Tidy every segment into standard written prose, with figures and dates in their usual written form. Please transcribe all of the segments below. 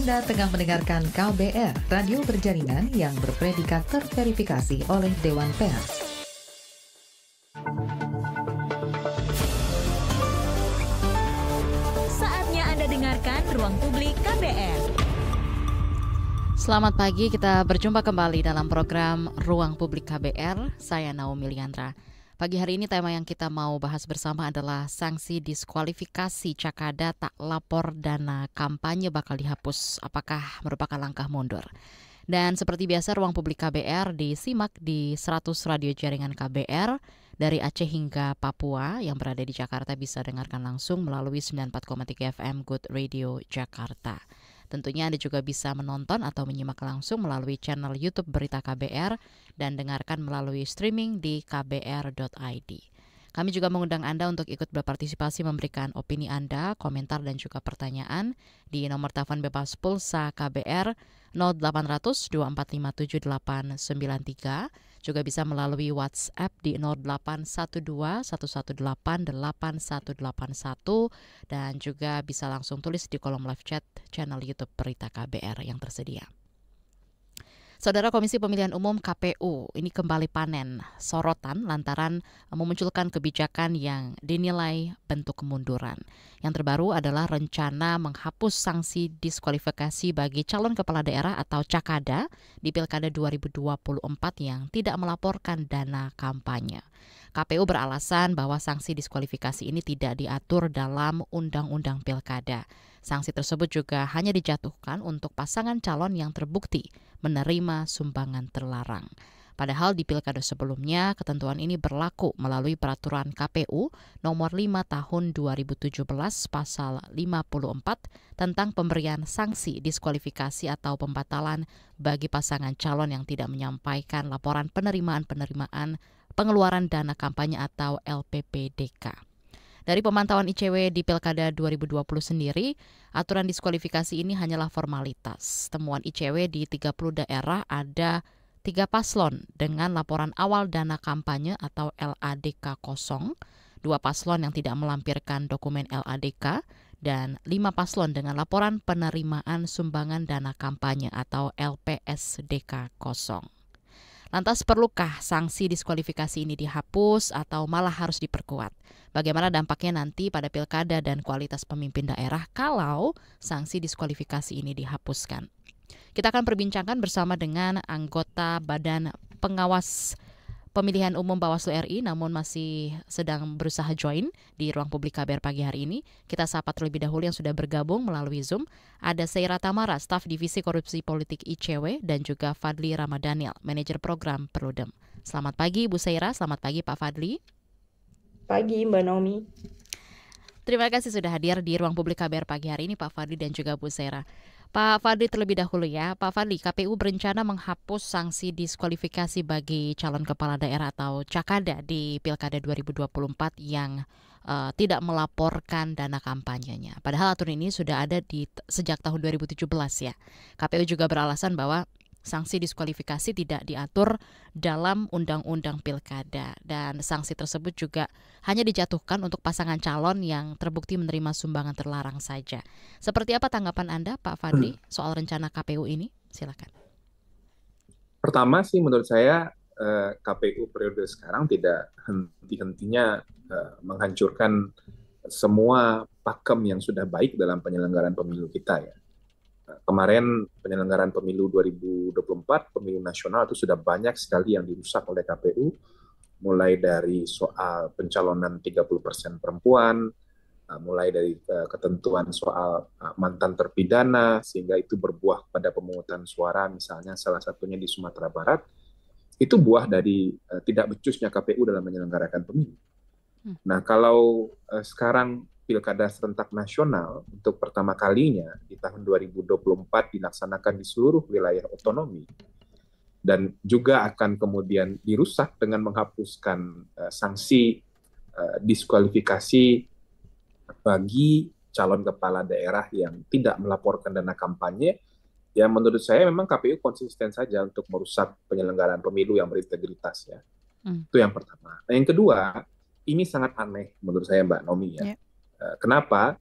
Anda tengah mendengarkan KBR, radio berjaringan yang berpredikat terverifikasi oleh Dewan Pers. Saatnya Anda dengarkan Ruang Publik KBR. Selamat pagi, kita berjumpa kembali dalam program Ruang Publik KBR. Saya Naomi Liandra. Pagi hari ini tema yang kita mau bahas bersama adalah sanksi diskualifikasi Cakada tak lapor dana kampanye bakal dihapus. Apakah merupakan langkah mundur? Dan seperti biasa Ruang Publik KBR disimak di 100 radio jaringan KBR dari Aceh hingga Papua. Yang berada di Jakarta bisa dengarkan langsung melalui 94,3 FM Good Radio Jakarta. Tentunya Anda juga bisa menonton atau menyimak langsung melalui channel YouTube Berita KBR dan dengarkan melalui streaming di kbr.id. Kami juga mengundang Anda untuk ikut berpartisipasi memberikan opini Anda, komentar dan juga pertanyaan di nomor telepon bebas pulsa KBR 0800 2457 893. Juga bisa melalui WhatsApp di 0812 118 8181 dan juga bisa langsung tulis di kolom live chat channel YouTube Berita KBR yang tersedia. Saudara Komisi Pemilihan Umum KPU ini kembali panen sorotan lantaran memunculkan kebijakan yang dinilai bentuk kemunduran. Yang terbaru adalah rencana menghapus sanksi diskualifikasi bagi calon kepala daerah atau Cakada di Pilkada 2024 yang tidak melaporkan dana kampanye. KPU beralasan bahwa sanksi diskualifikasi ini tidak diatur dalam Undang-Undang Pilkada. Sanksi tersebut juga hanya dijatuhkan untuk pasangan calon yang terbukti menerima sumbangan terlarang. Padahal di pilkada sebelumnya, ketentuan ini berlaku melalui peraturan KPU nomor 5 tahun 2017 pasal 54 tentang pemberian sanksi diskualifikasi atau pembatalan bagi pasangan calon yang tidak menyampaikan laporan penerimaan pengeluaran dana kampanye atau LPPDK. Dari pemantauan ICW di Pilkada 2020 sendiri, aturan diskualifikasi ini hanyalah formalitas. Temuan ICW di 30 daerah ada 3 paslon dengan laporan awal dana kampanye atau LADK kosong, 2 paslon yang tidak melampirkan dokumen LADK, dan 5 paslon dengan laporan penerimaan sumbangan dana kampanye atau LPSDK kosong. Lantas perlukah sanksi diskualifikasi ini dihapus atau malah harus diperkuat? Bagaimana dampaknya nanti pada pilkada dan kualitas pemimpin daerah kalau sanksi diskualifikasi ini dihapuskan? Kita akan perbincangkan bersama dengan anggota Badan Pengawas Pemilihan Umum Bawaslu RI namun masih sedang berusaha join di Ruang Publik KBR pagi hari ini. Kita sapa terlebih dahulu yang sudah bergabung melalui Zoom. Ada Seira Tamara, Staf Divisi Korupsi Politik ICW dan juga Fadli Ramadhanil, Manajer Program Perludem. Selamat pagi Bu Seira, selamat pagi Pak Fadli. Pagi Mbak Naomi. Terima kasih sudah hadir di Ruang Publik KBR pagi hari ini Pak Fadli dan juga Bu Seira. Pak Fadli terlebih dahulu ya. Pak Fadli, KPU berencana menghapus sanksi diskualifikasi bagi calon kepala daerah atau Cakada di Pilkada 2024 yang tidak melaporkan dana kampanyenya. Padahal aturan ini sudah ada sejak tahun 2017 ya. KPU juga beralasan bahwa sanksi diskualifikasi tidak diatur dalam Undang-Undang Pilkada dan sanksi tersebut juga hanya dijatuhkan untuk pasangan calon yang terbukti menerima sumbangan terlarang saja. Seperti apa tanggapan Anda Pak Fadli soal rencana KPU ini? Silakan. Pertama sih menurut saya KPU periode sekarang tidak henti-hentinya menghancurkan semua pakem yang sudah baik dalam penyelenggaraan pemilu kita ya. Kemarin penyelenggaraan pemilu 2024, pemilu nasional itu sudah banyak sekali yang dirusak oleh KPU, mulai dari soal pencalonan 30% perempuan, mulai dari ketentuan soal mantan terpidana, sehingga itu berbuah pada pemungutan suara, misalnya salah satunya di Sumatera Barat, itu buah dari tidak becusnya KPU dalam menyelenggarakan pemilu. Nah, kalau sekarang Pilkada serentak nasional untuk pertama kalinya di tahun 2024 dilaksanakan di seluruh wilayah otonomi dan juga akan kemudian dirusak dengan menghapuskan sanksi diskualifikasi bagi calon kepala daerah yang tidak melaporkan dana kampanye, ya menurut saya memang KPU konsisten saja untuk merusak penyelenggaraan pemilu yang berintegritas ya. Itu yang pertama. Nah, yang kedua, ini sangat aneh menurut saya Mbak Nomi ya. Kenapa?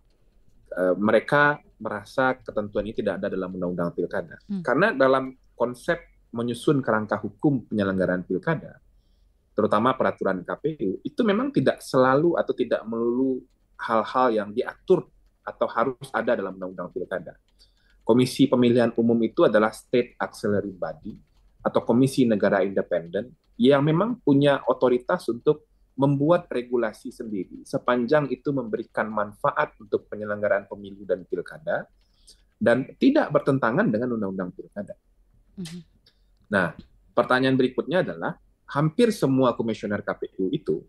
Mereka merasa ketentuan ini tidak ada dalam Undang-Undang Pilkada. Karena dalam konsep menyusun kerangka hukum penyelenggaraan pilkada, terutama peraturan KPU, itu memang tidak selalu atau tidak melulu hal-hal yang diatur atau harus ada dalam Undang-Undang Pilkada. Komisi Pemilihan Umum itu adalah State Auxiliary Body atau komisi negara independen yang memang punya otoritas untuk membuat regulasi sendiri sepanjang itu memberikan manfaat untuk penyelenggaraan pemilu dan pilkada dan tidak bertentangan dengan Undang-Undang Pilkada. Nah, pertanyaan berikutnya adalah hampir semua komisioner KPU itu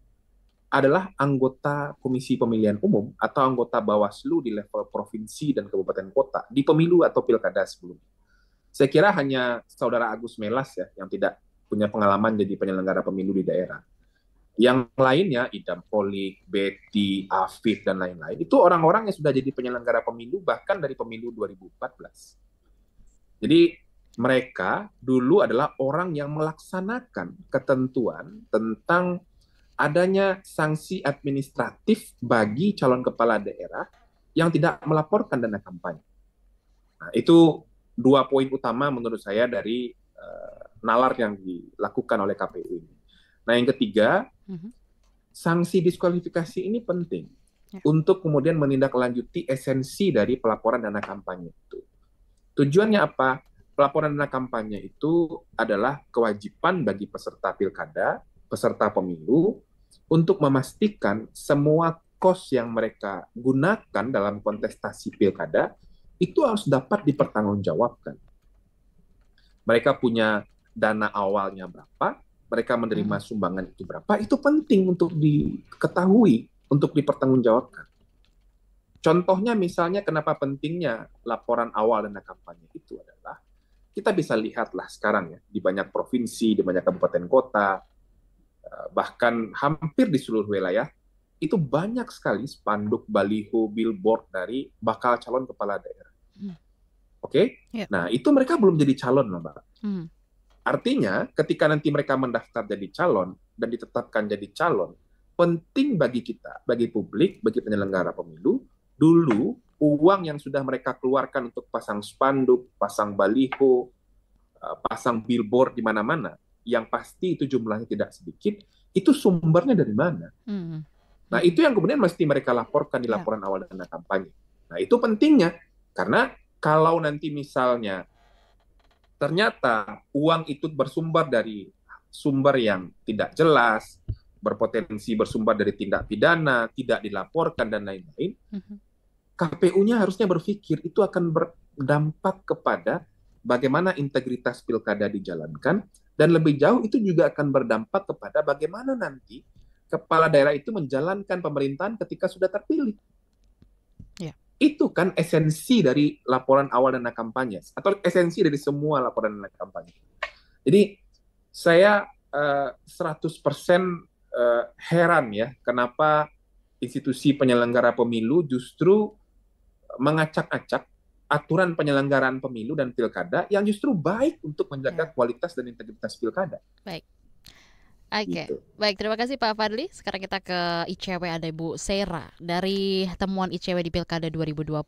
adalah anggota Komisi Pemilihan Umum atau anggota Bawaslu di level provinsi dan kabupaten kota di pemilu atau pilkada sebelumnya. Saya kira hanya saudara Agus Melas ya yang tidak punya pengalaman jadi penyelenggara pemilu di daerah. Yang lainnya, Idam Holik, Betty, Afif, dan lain-lain, itu orang-orang yang sudah jadi penyelenggara pemilu bahkan dari pemilu 2014. Jadi mereka dulu adalah orang yang melaksanakan ketentuan tentang adanya sanksi administratif bagi calon kepala daerah yang tidak melaporkan dana kampanye. Nah, itu 2 poin utama menurut saya dari nalar yang dilakukan oleh KPU ini. Nah, yang ketiga, sanksi diskualifikasi ini penting untuk kemudian menindaklanjuti esensi dari pelaporan dana kampanye itu. Tujuannya apa? Pelaporan dana kampanye itu adalah kewajiban bagi peserta pilkada, peserta pemilu, untuk memastikan semua kos yang mereka gunakan dalam kontestasi pilkada itu harus dapat dipertanggungjawabkan. Mereka punya dana awalnya berapa, mereka menerima sumbangan itu berapa, itu penting untuk diketahui, untuk dipertanggungjawabkan. Contohnya misalnya kenapa pentingnya laporan awal dana kampanye itu adalah, kita bisa lihatlah sekarang ya, di banyak provinsi, di banyak kabupaten kota, bahkan hampir di seluruh wilayah, itu banyak sekali spanduk, baliho, billboard dari bakal calon kepala daerah. Oke? Nah, itu mereka belum jadi calon loh, Mbak. Artinya, ketika nanti mereka mendaftar jadi calon dan ditetapkan jadi calon, penting bagi kita, bagi publik, bagi penyelenggara pemilu, dulu uang yang sudah mereka keluarkan untuk pasang spanduk, pasang baliho, pasang billboard di mana-mana, yang pasti itu jumlahnya tidak sedikit, itu sumbernya dari mana? Nah, itu yang kemudian mesti mereka laporkan di laporan awal dana kampanye. Nah, itu pentingnya, karena kalau nanti misalnya ternyata uang itu bersumber dari sumber yang tidak jelas, berpotensi bersumber dari tindak pidana, tidak dilaporkan, dan lain-lain, KPU-nya harusnya berpikir itu akan berdampak kepada bagaimana integritas pilkada dijalankan, dan lebih jauh itu juga akan berdampak kepada bagaimana nanti kepala daerah itu menjalankan pemerintahan ketika sudah terpilih. Itu kan esensi dari laporan awal dana kampanye, atau esensi dari semua laporan dana kampanye. Jadi saya 100% heran ya, kenapa institusi penyelenggara pemilu justru mengacak-acak aturan penyelenggaraan pemilu dan pilkada yang justru baik untuk menjaga kualitas dan integritas pilkada. Baik. Oke, baik, terima kasih Pak Fadli. Sekarang kita ke ICW, ada Ibu Sera. Dari temuan ICW di Pilkada 2020,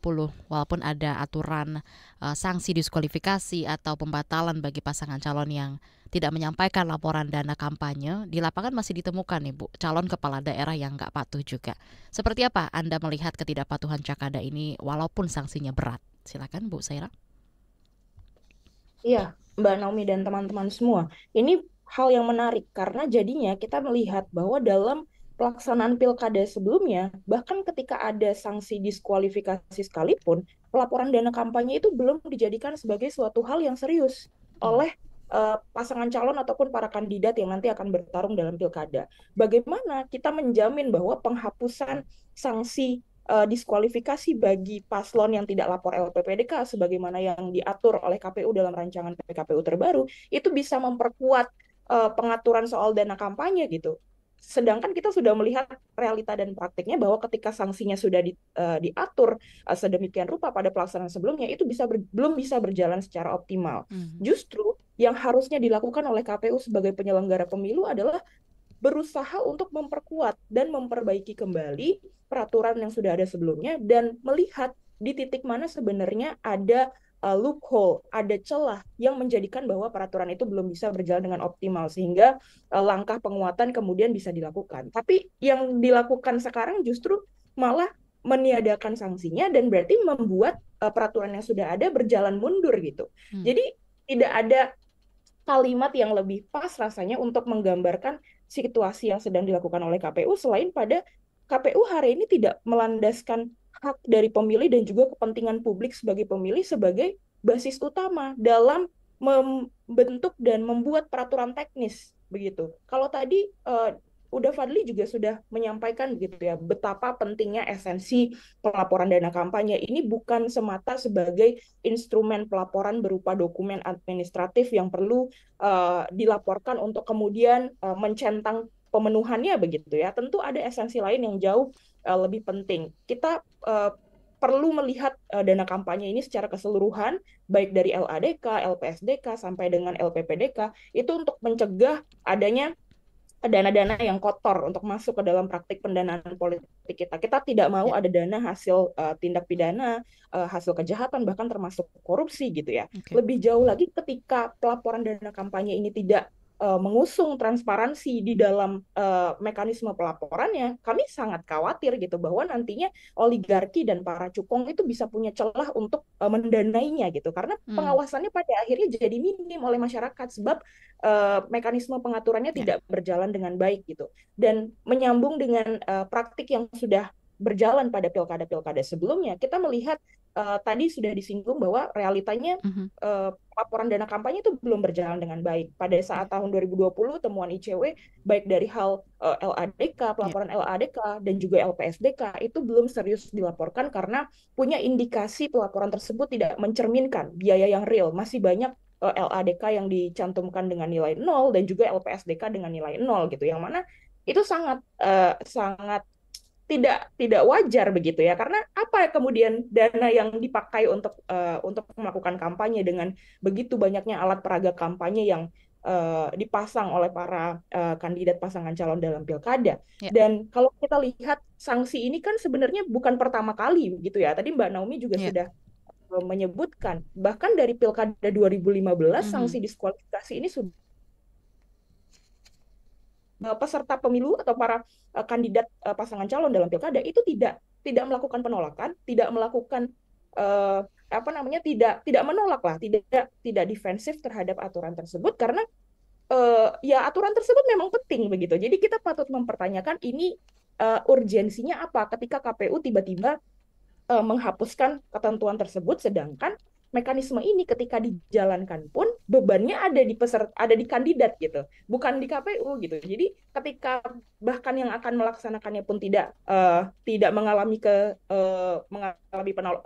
walaupun ada aturan sanksi diskualifikasi atau pembatalan bagi pasangan calon yang tidak menyampaikan laporan dana kampanye, di lapangan masih ditemukan Ibu calon kepala daerah yang nggak patuh juga. Seperti apa Anda melihat ketidakpatuhan Cakada ini walaupun sanksinya berat? Silakan Bu Sera. Iya, Mbak Naomi dan teman-teman semua. Ini hal yang menarik karena jadinya kita melihat bahwa dalam pelaksanaan pilkada sebelumnya, bahkan ketika ada sanksi diskualifikasi sekalipun, pelaporan dana kampanye itu belum dijadikan sebagai suatu hal yang serius oleh pasangan calon ataupun para kandidat yang nanti akan bertarung dalam pilkada. Bagaimana kita menjamin bahwa penghapusan sanksi diskualifikasi bagi paslon yang tidak lapor LPPDK sebagaimana yang diatur oleh KPU dalam rancangan PKPU terbaru itu bisa memperkuat pengaturan soal dana kampanye gitu. Sedangkan kita sudah melihat realita dan praktiknya bahwa ketika sanksinya sudah diatur sedemikian rupa pada pelaksanaan sebelumnya, itu belum bisa berjalan secara optimal. Justru yang harusnya dilakukan oleh KPU sebagai penyelenggara pemilu adalah berusaha untuk memperkuat dan memperbaiki kembali peraturan yang sudah ada sebelumnya dan melihat di titik mana sebenarnya ada loophole, ada celah yang menjadikan bahwa peraturan itu belum bisa berjalan dengan optimal sehingga langkah penguatan kemudian bisa dilakukan. Tapi yang dilakukan sekarang justru malah meniadakan sanksinya dan berarti membuat peraturan yang sudah ada berjalan mundur gitu. Jadi tidak ada kalimat yang lebih pas rasanya untuk menggambarkan situasi yang sedang dilakukan oleh KPU selain pada KPU hari ini tidak melandaskan hak dari pemilih dan juga kepentingan publik sebagai pemilih sebagai basis utama dalam membentuk dan membuat peraturan teknis begitu. Kalau tadi Uda Fadli juga sudah menyampaikan gitu ya betapa pentingnya esensi pelaporan dana kampanye ini bukan semata sebagai instrumen pelaporan berupa dokumen administratif yang perlu dilaporkan untuk kemudian mencentang pemenuhannya begitu ya. Tentu ada esensi lain yang jauh lebih penting. Kita perlu melihat dana kampanye ini secara keseluruhan, baik dari LADK, LPSDK, sampai dengan LPPDK, itu untuk mencegah adanya dana-dana yang kotor untuk masuk ke dalam praktik pendanaan politik kita. Kita tidak mau ada dana hasil tindak pidana, hasil kejahatan, bahkan termasuk korupsi gitu ya. Lebih jauh lagi ketika pelaporan dana kampanye ini tidak mengusung transparansi di dalam mekanisme pelaporannya, kami sangat khawatir gitu bahwa nantinya oligarki dan para cukong itu bisa punya celah untuk mendanainya gitu, karena pengawasannya pada akhirnya jadi minim oleh masyarakat sebab mekanisme pengaturannya tidak berjalan dengan baik gitu. Dan menyambung dengan praktik yang sudah berjalan pada pilkada-pilkada sebelumnya, kita melihat tadi sudah disinggung bahwa realitanya laporan dana kampanye itu belum berjalan dengan baik. Pada saat tahun 2020 temuan ICW baik dari hal LADK, pelaporan LADK dan juga LPSDK itu belum serius dilaporkan karena punya indikasi pelaporan tersebut tidak mencerminkan biaya yang real. Masih banyak LADK yang dicantumkan dengan nilai 0 dan juga LPSDK dengan nilai 0 gitu, yang mana itu sangat tidak wajar begitu ya, karena apa kemudian dana yang dipakai untuk melakukan kampanye dengan begitu banyaknya alat peraga kampanye yang dipasang oleh para kandidat pasangan calon dalam pilkada. Dan kalau kita lihat sanksi ini kan sebenarnya bukan pertama kali gitu ya, tadi Mbak Naomi juga sudah menyebutkan bahkan dari pilkada 2015 sanksi diskualifikasi ini sudah peserta pemilu atau para kandidat pasangan calon dalam pilkada itu tidak melakukan penolakan, tidak melakukan tidak menolak lah, tidak defensif terhadap aturan tersebut karena ya aturan tersebut memang penting begitu. Jadi kita patut mempertanyakan ini urgensinya apa ketika KPU tiba-tiba menghapuskan ketentuan tersebut, sedangkan mekanisme ini ketika dijalankan pun bebannya ada di kandidat gitu, bukan di KPU gitu. Jadi ketika bahkan yang akan melaksanakannya pun tidak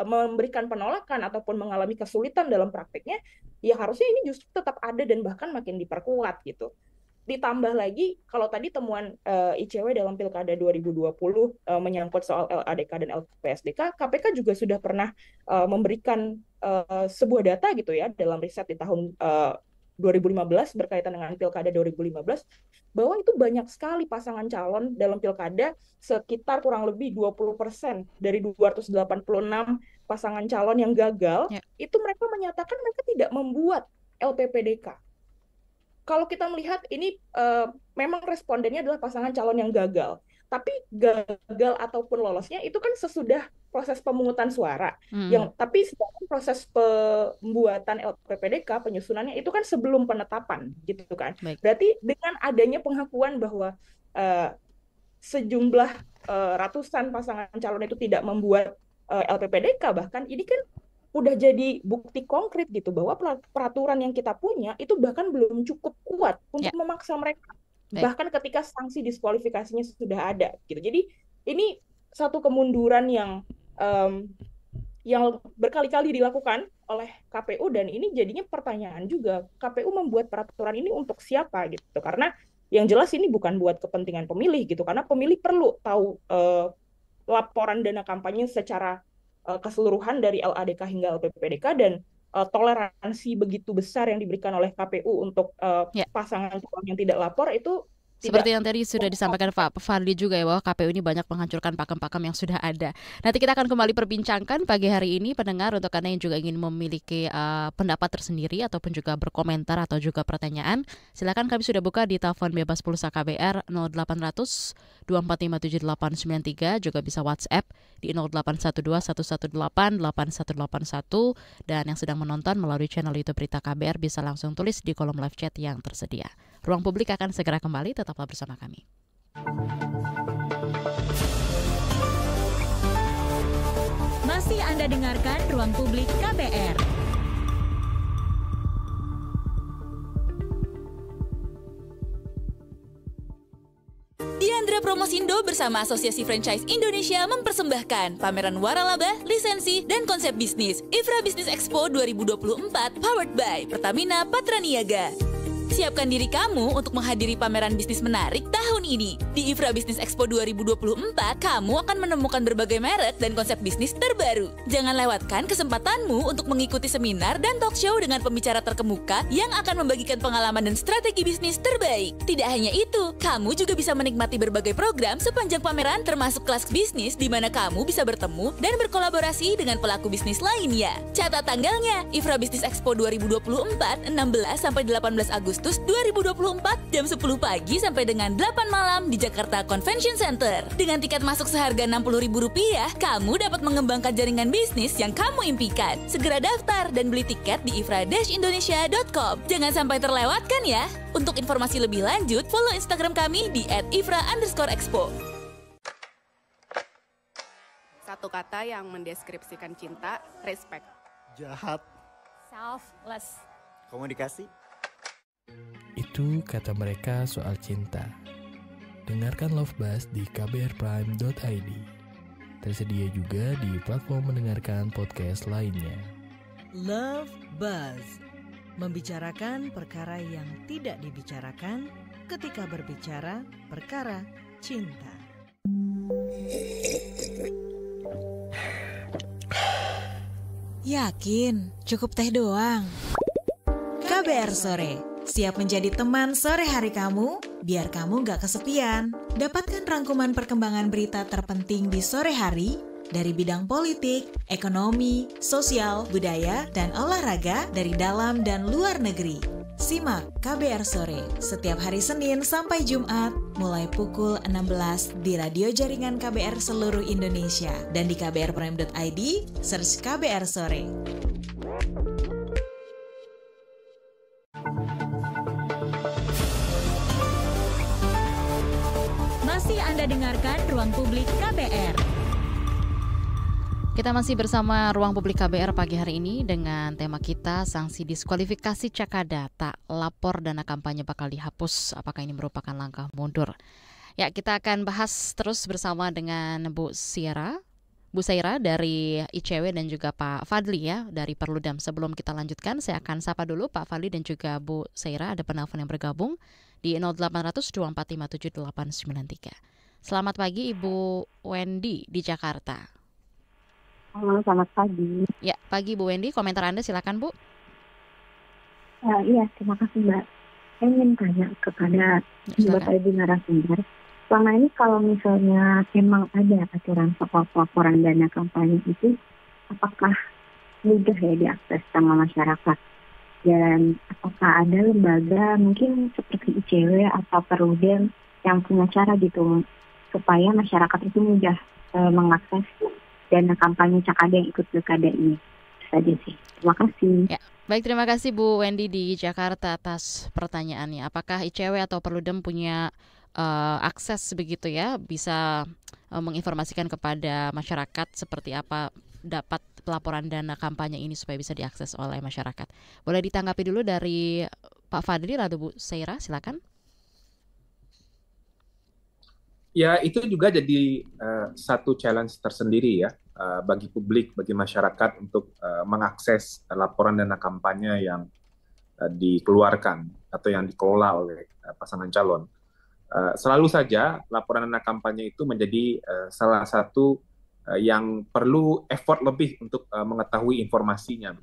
memberikan penolakan ataupun mengalami kesulitan dalam praktiknya, ya harusnya ini justru tetap ada dan bahkan makin diperkuat gitu. Ditambah lagi, kalau tadi temuan ICW dalam Pilkada 2020 menyangkut soal LADK dan LPSDK, KPK juga sudah pernah memberikan sebuah data gitu ya, dalam riset di tahun 2015 berkaitan dengan Pilkada 2015, bahwa itu banyak sekali pasangan calon dalam Pilkada, sekitar kurang lebih 20% dari 286 pasangan calon yang gagal, itu mereka menyatakan mereka tidak membuat LPPDK. Kalau kita melihat ini memang respondennya adalah pasangan calon yang gagal. Tapi gagal ataupun lolosnya itu kan sesudah proses pemungutan suara. Tapi sedangkan proses pembuatan LPPDK, penyusunannya itu kan sebelum penetapan gitu kan. Berarti dengan adanya pengakuan bahwa sejumlah ratusan pasangan calon itu tidak membuat LPPDK, bahkan ini kan udah jadi bukti konkret gitu bahwa peraturan yang kita punya itu bahkan belum cukup kuat untuk memaksa mereka. Bahkan ketika sanksi diskualifikasinya sudah ada gitu. Jadi ini satu kemunduran yang berkali-kali dilakukan oleh KPU, dan ini jadinya pertanyaan juga, KPU membuat peraturan ini untuk siapa gitu. Karena yang jelas ini bukan buat kepentingan pemilih gitu, karena pemilih perlu tahu laporan dana kampanye secara keseluruhan dari LADK hingga LPPDK, dan toleransi begitu besar yang diberikan oleh KPU untuk pasangan calon yang tidak lapor itu Seperti yang tadi sudah disampaikan Pak Fadli juga ya, bahwa KPU ini banyak menghancurkan pakem-pakem yang sudah ada. Nanti kita akan kembali perbincangkan pagi hari ini, pendengar, untuk Anda yang juga ingin memiliki pendapat tersendiri ataupun juga berkomentar atau juga pertanyaan. Silakan, kami sudah buka di telepon bebas pulsa KBR 0800 2457893, juga bisa WhatsApp di 0812 118 8181, dan yang sedang menonton melalui channel YouTube Berita KBR bisa langsung tulis di kolom live chat yang tersedia. Ruang Publik akan segera kembali, tetaplah bersama kami. Masih Anda dengarkan Ruang Publik KBR. Diandra Promosindo bersama Asosiasi Franchise Indonesia mempersembahkan pameran waralaba, lisensi, dan konsep bisnis IFRA Business Expo 2024 powered by Pertamina Patraniaga. Siapkan diri kamu untuk menghadiri pameran bisnis menarik tahun ini. Di IFRA Business Expo 2024, kamu akan menemukan berbagai merek dan konsep bisnis terbaru. Jangan lewatkan kesempatanmu untuk mengikuti seminar dan talk show dengan pembicara terkemuka yang akan membagikan pengalaman dan strategi bisnis terbaik. Tidak hanya itu, kamu juga bisa menikmati berbagai program sepanjang pameran, termasuk kelas bisnis di mana kamu bisa bertemu dan berkolaborasi dengan pelaku bisnis lainnya. Catat tanggalnya, IFRA Business Expo 2024, 16 sampai 18 Agustus 2024 jam 10 pagi sampai dengan 8 malam di Jakarta Convention Center. Dengan tiket masuk seharga Rp60.000, kamu dapat mengembangkan jaringan bisnis yang kamu impikan. Segera daftar dan beli tiket di ifra-indonesia.com. Jangan sampai terlewatkan ya. Untuk informasi lebih lanjut, follow Instagram kami di @ifra_expo. Satu kata yang mendeskripsikan cinta, respect. Jahat. Selfless. Komunikasi. Itu kata mereka soal cinta. Dengarkan Love Buzz di kbrprime.id. Tersedia juga di platform mendengarkan podcast lainnya. Love Buzz, membicarakan perkara yang tidak dibicarakan ketika berbicara perkara cinta. Yakin cukup teh doang? KBR Sore, siap menjadi teman sore hari kamu, biar kamu gak kesepian. Dapatkan rangkuman perkembangan berita terpenting di sore hari dari bidang politik, ekonomi, sosial, budaya, dan olahraga dari dalam dan luar negeri. Simak KBR Sore setiap hari Senin sampai Jumat mulai pukul 16 di radio jaringan KBR seluruh Indonesia dan di kbrprime.id, search KBR Sore. Masih Anda dengarkan Ruang Publik KBR. Kita masih bersama Ruang Publik KBR pagi hari ini dengan tema kita sanksi diskualifikasi Cakada, tak lapor dana kampanye bakal dihapus. Apakah ini merupakan langkah mundur? Ya, kita akan bahas terus bersama dengan Bu Saira dari ICW dan juga Pak Fadli ya dari Perludem. Sebelum kita lanjutkan, saya akan sapa dulu Pak Fadli dan juga Bu Saira. Ada penelpon yang bergabung di 0800 2457 893. Selamat pagi Ibu Wendy di Jakarta. Halo, selamat pagi. Ya, pagi Bu Wendy, komentar Anda silakan Bu. Iya, terima kasih Mbak. Saya ingin tanya kepada Bapak Ibu narasumber. Selama ini kalau misalnya memang ada aturan soal pelaporan dana kampanye itu, apakah mudah ya diakses sama masyarakat? Dan apakah ada lembaga mungkin seperti ICW atau Perludem yang punya cara gitu supaya masyarakat itu mudah mengakses dana kampanye Cakada yang ikut pilkada ini? Saja sih. Terima kasih. Ya, baik, terima kasih Bu Wendy di Jakarta atas pertanyaannya. Apakah ICW atau Perludem punya akses begitu ya, bisa menginformasikan kepada masyarakat seperti apa dapat pelaporan dana kampanye ini supaya bisa diakses oleh masyarakat? Boleh ditanggapi dulu dari Pak Fadli lalu Bu Saira, silakan. Ya, itu juga jadi satu challenge tersendiri ya bagi publik, bagi masyarakat untuk mengakses laporan dana kampanye yang dikeluarkan atau yang dikelola oleh pasangan calon. Selalu saja laporan dana kampanye itu menjadi salah satu yang perlu effort lebih untuk mengetahui informasinya.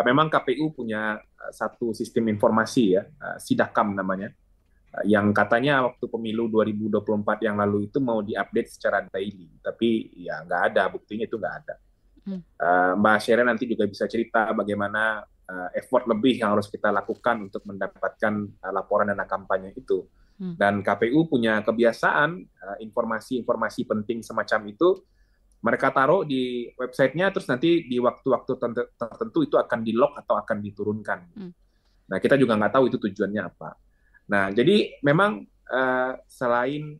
Memang KPU punya satu sistem informasi ya, Sidakam namanya, yang katanya waktu pemilu 2024 yang lalu itu mau diupdate secara daily, tapi ya nggak ada, buktinya itu nggak ada. Mbak Syera nanti juga bisa cerita bagaimana effort lebih yang harus kita lakukan untuk mendapatkan laporan dana kampanye itu. Dan KPU punya kebiasaan informasi-informasi penting semacam itu mereka taruh di websitenya, terus nanti di waktu-waktu tertentu itu akan di-lock atau akan diturunkan. Nah, kita juga nggak tahu itu tujuannya apa. Nah, jadi memang selain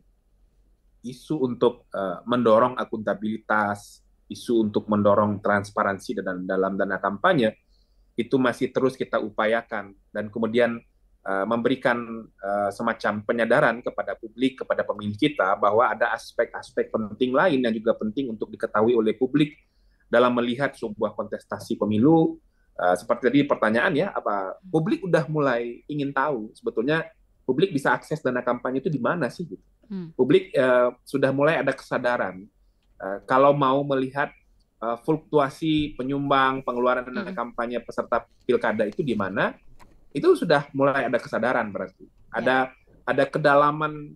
isu untuk mendorong akuntabilitas, isu untuk mendorong transparansi dalam dana kampanye, itu masih terus kita upayakan. Dan kemudian memberikan semacam penyadaran kepada publik, kepada pemilih kita, bahwa ada aspek-aspek penting lain yang juga penting untuk diketahui oleh publik dalam melihat sebuah kontestasi pemilu. Seperti tadi pertanyaan ya, apa publik udah mulai ingin tahu sebetulnya publik bisa akses dana kampanye itu di mana sih? Gitu. Publik sudah mulai ada kesadaran kalau mau melihat fluktuasi penyumbang pengeluaran dana kampanye peserta pilkada itu di mana, itu sudah mulai ada kesadaran berarti. Ada kedalaman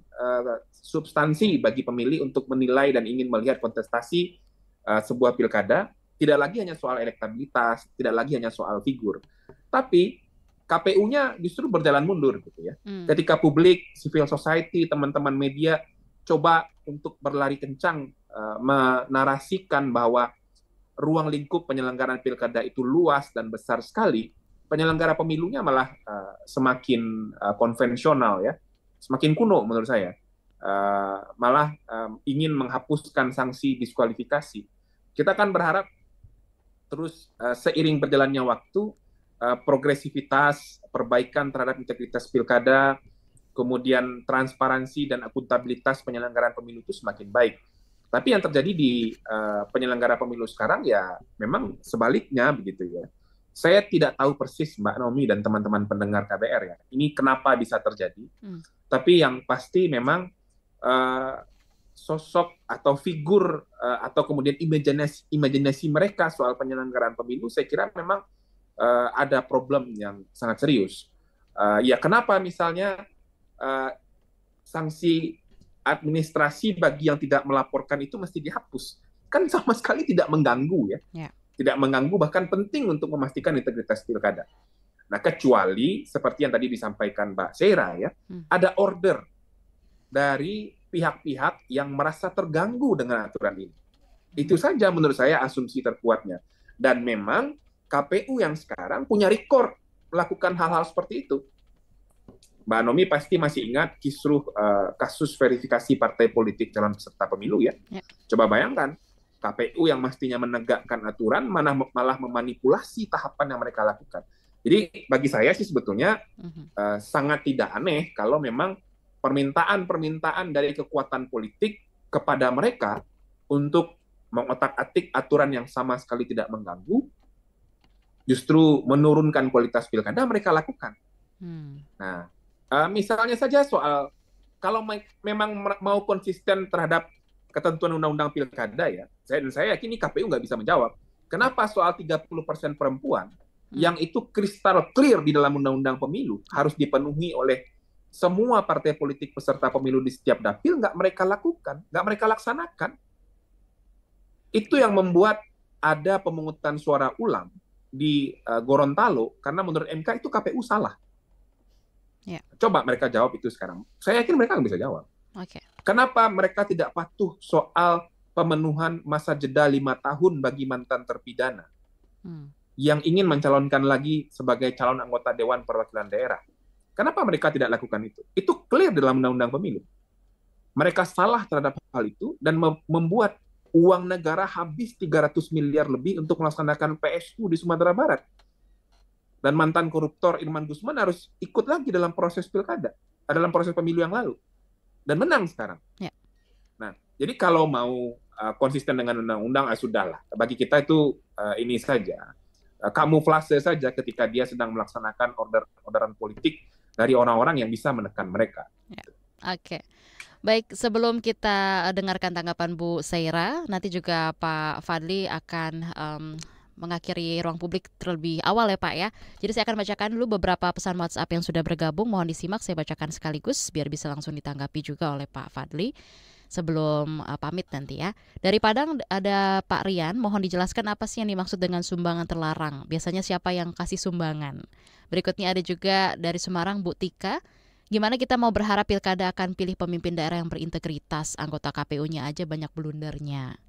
substansi bagi pemilih untuk menilai dan ingin melihat kontestasi sebuah pilkada, tidak lagi hanya soal elektabilitas, tidak lagi hanya soal figur, tapi KPU-nya justru berjalan mundur gitu ya. Ketika publik, civil society, teman-teman media coba untuk berlari kencang menarasikan bahwa ruang lingkup penyelenggaraan pilkada itu luas dan besar sekali, penyelenggara pemilunya malah semakin konvensional ya, semakin kuno menurut saya. Malah ingin menghapuskan sanksi diskualifikasi. Kita kan berharap terus seiring berjalannya waktu, progresivitas, perbaikan terhadap integritas pilkada, kemudian transparansi dan akuntabilitas penyelenggaraan pemilu itu semakin baik. Tapi yang terjadi di penyelenggara pemilu sekarang ya memang sebaliknya begitu ya. Saya tidak tahu persis Mbak Naomi dan teman-teman pendengar KBR ya, ini kenapa bisa terjadi. Tapi yang pasti memang sosok atau figur atau kemudian imajinasi mereka soal penyelenggaraan pemilu, saya kira memang ada problem yang sangat serius. Ya kenapa misalnya sanksi administrasi bagi yang tidak melaporkan itu mesti dihapus? Kan sama sekali tidak mengganggu ya. Tidak mengganggu, bahkan penting untuk memastikan integritas pilkada. Nah, kecuali seperti yang tadi disampaikan Mbak Syera ya, ada order dari pihak-pihak yang merasa terganggu dengan aturan ini. Itu saja menurut saya asumsi terkuatnya. Dan memang KPU yang sekarang punya rekor melakukan hal-hal seperti itu. Mbak Nomi pasti masih ingat kisruh kasus verifikasi partai politik calon peserta pemilu ya. Coba bayangkan, KPU yang mestinya menegakkan aturan malah memanipulasi tahapan yang mereka lakukan. Jadi bagi saya sih sebetulnya sangat tidak aneh kalau memang permintaan-permintaan dari kekuatan politik kepada mereka untuk mengotak-atik aturan yang sama sekali tidak mengganggu, justru menurunkan kualitas pilkada mereka lakukan. Nah, misalnya saja soal kalau memang mau konsisten terhadap ketentuan undang-undang pilkada ya, saya yakin ini KPU nggak bisa menjawab. Kenapa soal 30% perempuan yang itu kristal clear di dalam undang-undang pemilu harus dipenuhi oleh semua partai politik peserta pemilu di setiap dapil, nggak mereka lakukan, nggak mereka laksanakan. Itu yang membuat ada pemungutan suara ulang di Gorontalo, karena menurut MK itu KPU salah. Coba mereka jawab itu sekarang. Saya yakin mereka nggak bisa jawab. Kenapa mereka tidak patuh soal pemenuhan masa jeda 5 tahun bagi mantan terpidana yang ingin mencalonkan lagi sebagai calon anggota Dewan Perwakilan Daerah? Kenapa mereka tidak lakukan itu? Itu clear dalam Undang-Undang Pemilu. Mereka salah terhadap hal itu dan membuat uang negara habis 300 miliar lebih untuk melaksanakan PSU di Sumatera Barat. Dan mantan koruptor Irman Gusman harus ikut lagi dalam proses pilkada, dalam proses pemilu yang lalu. Dan menang sekarang. Nah, jadi kalau mau konsisten dengan undang-undang, sudahlah. Bagi kita itu ini saja. Kamuflase saja ketika dia sedang melaksanakan orderan politik dari orang-orang yang bisa menekan mereka. Baik, sebelum kita dengarkan tanggapan Bu Syera, nanti juga Pak Fadli akan mengakhiri ruang publik terlebih awal ya Pak ya. Jadi saya akan bacakan dulu beberapa pesan WhatsApp yang sudah bergabung. Mohon disimak, saya bacakan sekaligus biar bisa langsung ditanggapi juga oleh Pak Fadli sebelum pamit nanti ya. Dari Padang ada Pak Rian, mohon dijelaskan apa sih yang dimaksud dengan sumbangan terlarang. Biasanya siapa yang kasih sumbangan? Berikutnya ada juga dari Semarang Bu Tika. Gimana kita mau berharap pilkada akan pilih pemimpin daerah yang berintegritas, anggota KPU-nya aja banyak blundernya.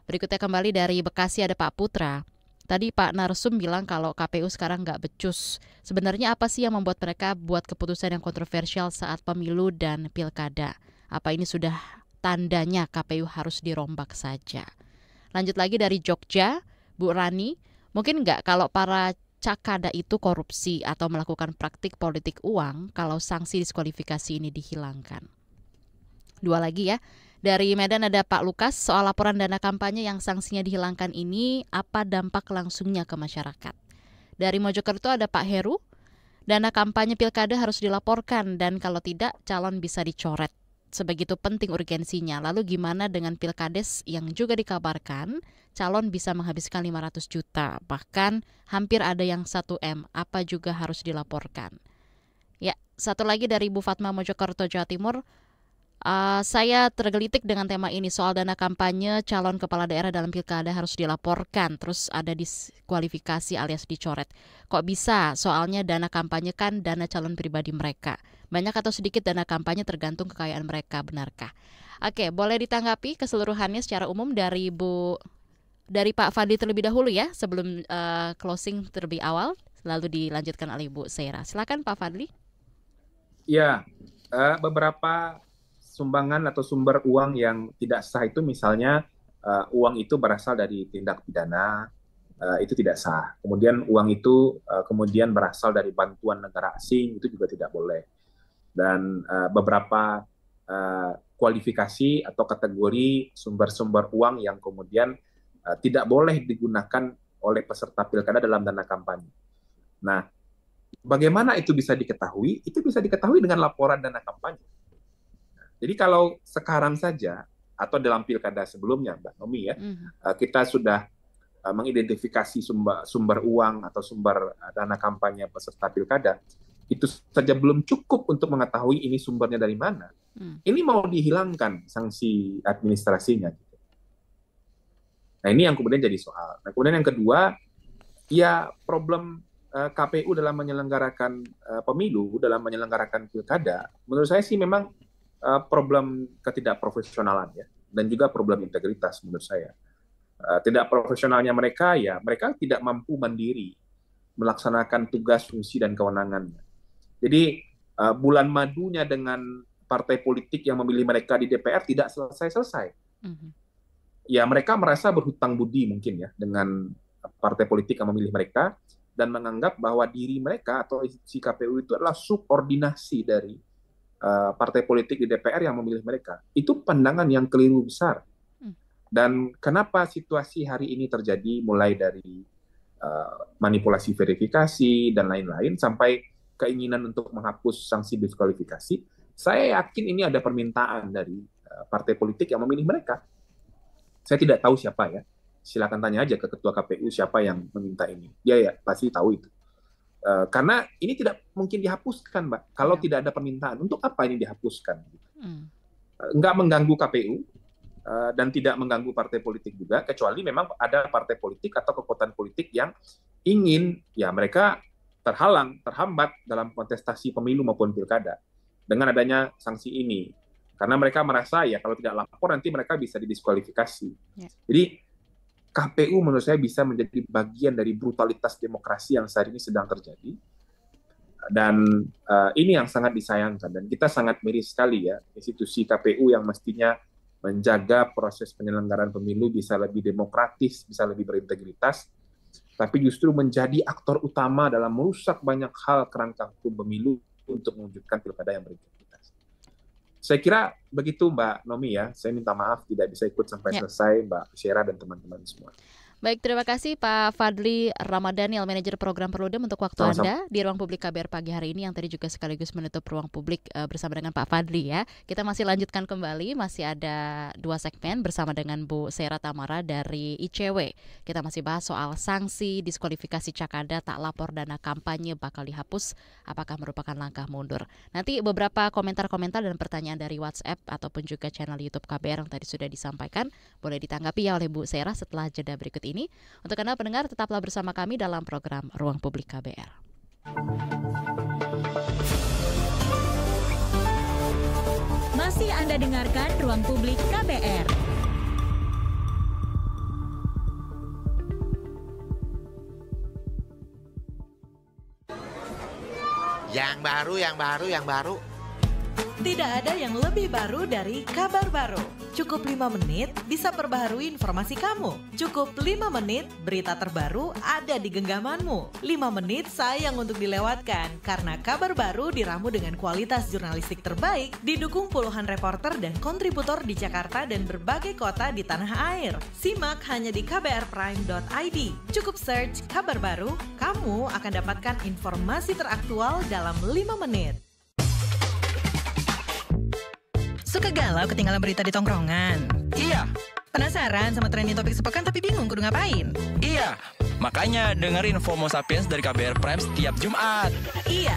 Berikutnya kembali dari Bekasi ada Pak Putra. Tadi Pak Narsum bilang kalau KPU sekarang nggak becus. Sebenarnya apa sih yang membuat mereka buat keputusan yang kontroversial saat pemilu dan pilkada? Apa ini sudah tandanya KPU harus dirombak saja? Lanjut lagi dari Jogja, Bu Rani. Mungkin nggak kalau para Cakada itu korupsi atau melakukan praktik politik uang kalau sanksi diskualifikasi ini dihilangkan. Dua lagi ya. Dari Medan ada Pak Lukas, soal laporan dana kampanye yang sanksinya dihilangkan ini, apa dampak langsungnya ke masyarakat? Dari Mojokerto ada Pak Heru, dana kampanye pilkada harus dilaporkan dan kalau tidak calon bisa dicoret. Sebegitu penting urgensinya. Lalu gimana dengan pilkades yang juga dikabarkan calon bisa menghabiskan 500 juta, bahkan hampir ada yang 1M, apa juga harus dilaporkan? Ya, satu lagi dari Bu Fatma Mojokerto, Jawa Timur. Saya tergelitik dengan tema ini, soal dana kampanye calon kepala daerah dalam pilkada harus dilaporkan, terus ada diskualifikasi alias dicoret. Kok bisa? Soalnya dana kampanye kan dana calon pribadi mereka. Banyak atau sedikit dana kampanye tergantung kekayaan mereka, benarkah? Oke, boleh ditanggapi keseluruhannya secara umum dari Pak Fadli terlebih dahulu ya, sebelum closing terlebih awal, lalu dilanjutkan oleh Bu Seira. Silakan Pak Fadli. Ya, beberapa sumbangan atau sumber uang yang tidak sah itu misalnya uang itu berasal dari tindak pidana, itu tidak sah. Kemudian uang itu kemudian berasal dari bantuan negara asing, itu juga tidak boleh. Dan beberapa kualifikasi atau kategori sumber-sumber uang yang kemudian tidak boleh digunakan oleh peserta pilkada dalam dana kampanye. Nah, bagaimana itu bisa diketahui? Itu bisa diketahui dengan laporan dana kampanye. Jadi kalau sekarang saja atau dalam pilkada sebelumnya, Mbak Nomi ya, kita sudah mengidentifikasi sumber uang atau sumber dana kampanye peserta pilkada, itu saja belum cukup untuk mengetahui ini sumbernya dari mana. Ini mau dihilangkan sanksi administrasinya. Nah ini yang kemudian jadi soal. Nah kemudian yang kedua, ya problem KPU dalam menyelenggarakan pemilu, dalam menyelenggarakan pilkada, menurut saya sih memang problem ketidakprofesionalan ya, dan juga problem integritas menurut saya. Tidak profesionalnya mereka tidak mampu mandiri melaksanakan tugas, fungsi dan kewenangannya. Jadi bulan madunya dengan partai politik yang memilih mereka di DPR tidak selesai-selesai. Ya mereka merasa berhutang budi mungkin ya dengan partai politik yang memilih mereka dan menganggap bahwa diri mereka atau institusi KPU itu adalah subordinasi dari partai politik di DPR yang memilih mereka. Itu pandangan yang keliru besar. Dan kenapa situasi hari ini terjadi mulai dari manipulasi verifikasi dan lain-lain sampai keinginan untuk menghapus sanksi diskualifikasi, saya yakin ini ada permintaan dari partai politik yang memilih mereka. Saya tidak tahu siapa ya. Silakan tanya aja ke ketua KPU siapa yang meminta ini. Dia ya pasti tahu itu. Karena ini tidak mungkin dihapuskan, Mbak. Kalau tidak ada permintaan, untuk apa ini dihapuskan? Nggak mengganggu KPU dan tidak mengganggu partai politik juga, kecuali memang ada partai politik atau kekuatan politik yang ingin, ya mereka terhambat dalam kontestasi pemilu maupun pilkada dengan adanya sanksi ini. Karena mereka merasa ya kalau tidak lapor nanti mereka bisa didiskualifikasi. Jadi KPU menurut saya bisa menjadi bagian dari brutalitas demokrasi yang saat ini sedang terjadi. Dan ini yang sangat disayangkan. Dan kita sangat miris sekali ya, institusi KPU yang mestinya menjaga proses penyelenggaraan pemilu bisa lebih demokratis, bisa lebih berintegritas, tapi justru menjadi aktor utama dalam merusak banyak hal kerangka hukum pemilu untuk mewujudkan pilkada yang berintegritas. Saya kira begitu Mbak Nomi ya, saya minta maaf tidak bisa ikut sampai selesai Mbak Syera dan teman-teman semua. Baik, terima kasih Pak Fadli Ramadhaniel, Manajer Program Perludem untuk waktu Anda di Ruang Publik KBR pagi hari ini yang tadi juga sekaligus menutup Ruang Publik bersama dengan Pak Fadli ya. Kita masih lanjutkan kembali, masih ada 2 segmen bersama dengan Bu Sera Tamara dari ICW. Kita masih bahas soal sanksi diskualifikasi Cakada tak lapor dana kampanye bakal dihapus, apakah merupakan langkah mundur. Nanti beberapa komentar-komentar dan pertanyaan dari WhatsApp ataupun juga channel YouTube KBR yang tadi sudah disampaikan boleh ditanggapi ya oleh Bu Sera setelah jeda berikut ini. Untuk Anda pendengar, tetaplah bersama kami dalam program Ruang Publik KBR. Masih Anda dengarkan Ruang Publik KBR. Yang baru. Tidak ada yang lebih baru dari kabar baru. Cukup 5 menit bisa perbaharui informasi kamu. Cukup 5 menit berita terbaru ada di genggamanmu. 5 menit sayang untuk dilewatkan karena kabar baru diramu dengan kualitas jurnalistik terbaik, didukung puluhan reporter dan kontributor di Jakarta dan berbagai kota di tanah air. Simak hanya di kbrprime.id. Cukup search kabar baru, kamu akan dapatkan informasi teraktual dalam 5 menit. Suka galau ketinggalan berita di tongkrongan? Iya. Penasaran sama trending topik sepekan tapi bingung kudu ngapain? Iya. Makanya dengerin FOMO Sapiens dari KBR Prime setiap Jumat. Iya.